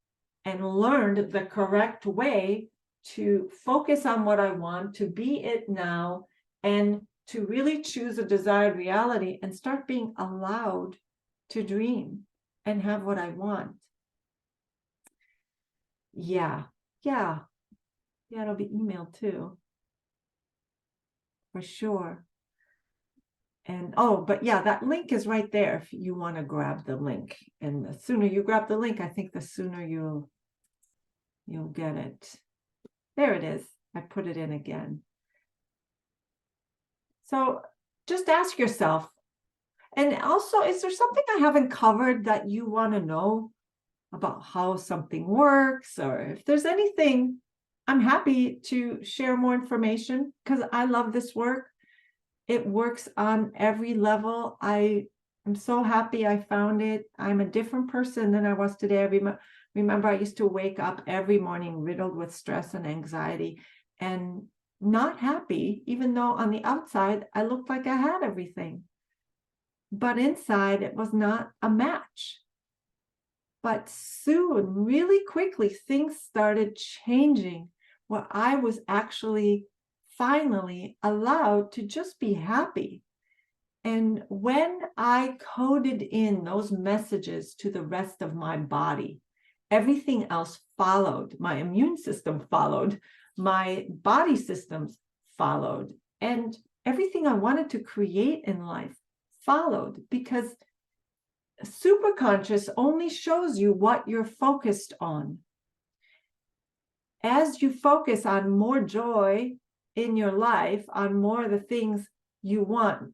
and learned the correct way to focus on what I want, to be it now, and to really choose a desired reality and start being allowed to dream and have what I want? Yeah, it'll be emailed too, for sure. And but yeah, that link is right there if you want to grab the link. And the sooner you grab the link, I think the sooner you'll get it. There it is. I put it in again. So just ask yourself, and also, is there something I haven't covered that you want to know about how something works? Or if there's anything, I'm happy to share more information, because I love this work. It works on every level. I am so happy I found it. I'm a different person than I was today. I remember I used to wake up every morning riddled with stress and anxiety. and not happy, even though on the outside I looked like I had everything. But inside it was not a match. But soon, really quickly, things started changing where I was actually finally allowed to just be happy. And when I coded in those messages to the rest of my body, everything else followed. My immune system followed, my body systems followed, and everything I wanted to create in life followed, because Superconscious only shows you what you're focused on. As you focus on more joy in your life, on more of the things you want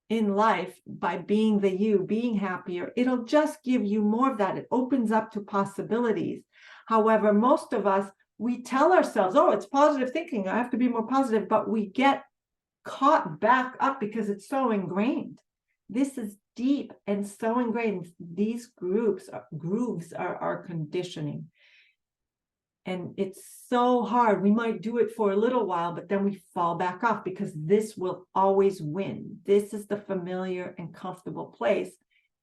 in life by being the you, being happier, it'll just give you more of that. It opens up to possibilities. However, most of us, we tell ourselves, oh, it's positive thinking, I have to be more positive, but we get caught back up because it's so ingrained. This is deep and so ingrained. These grooves are our conditioning. And it's so hard. We might do it for a little while, but then we fall back off because this will always win. This is the familiar and comfortable place,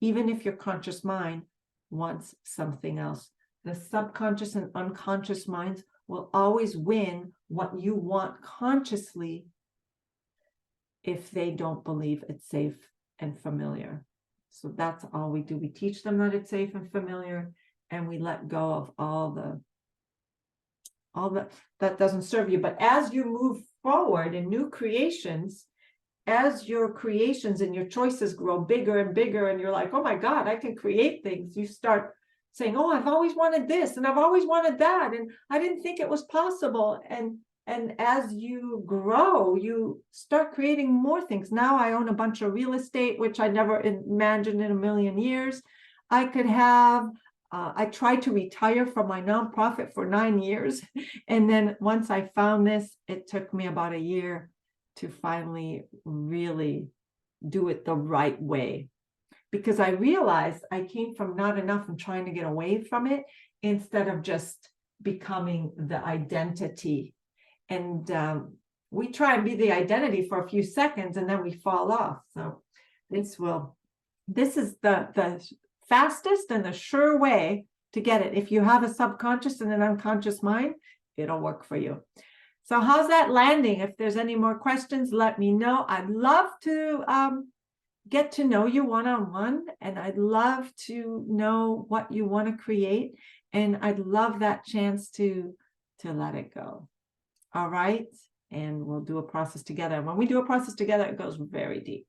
even if your conscious mind wants something else. The subconscious and unconscious minds will always win what you want consciously if they don't believe it's safe and familiar. So that's all we do. We teach them that it's safe and familiar, and we let go of all that doesn't serve you. But as you move forward in new creations, as your creations and your choices grow bigger and bigger, and you're like, oh my God, I can create things, you start saying, oh, I've always wanted this and I've always wanted that, and I didn't think it was possible. And as you grow, you start creating more things. Now I own a bunch of real estate, which I never imagined in a million years. I could have, I tried to retire from my nonprofit for 9 years. And then once I found this, it took me about a year to finally really do it the right way. Because I realized I came from not enough and trying to get away from it instead of just becoming the identity. And we try and be the identity for a few seconds and then we fall off. So this is the fastest and the sure way to get it. If you have a subconscious and an unconscious mind, it'll work for you. So how's that landing? If there's any more questions, let me know. I'd love to get to know you one-on-one, and I'd love to know what you want to create, and I'd love that chance to let it go. All right, and we'll do a process together. And when we do a process together, it goes very deep,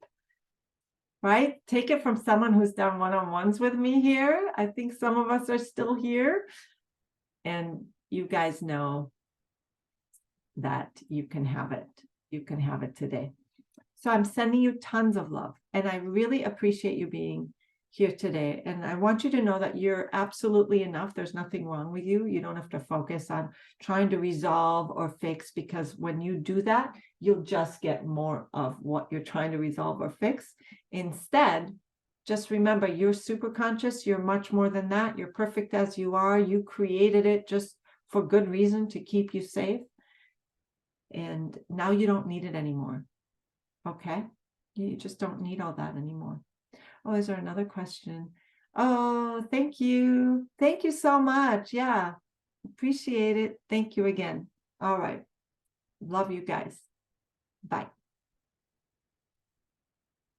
right? Take it from someone who's done one-on-ones with me here. I think some of us are still here, and you guys know that you can have it. You can have it today. So I'm sending you tons of love, and I really appreciate you being here today. And I want you to know that you're absolutely enough. There's nothing wrong with you. You don't have to focus on trying to resolve or fix, because when you do that, you'll just get more of what you're trying to resolve or fix. Instead, just remember, you're super conscious. You're much more than that. You're perfect as you are. You created it just for good reason, to keep you safe. And now you don't need it anymore. Okay? You just don't need all that anymore. Oh, is there another question? Oh, thank you. Thank you so much. Yeah, appreciate it. Thank you again. All right. Love you guys. Bye.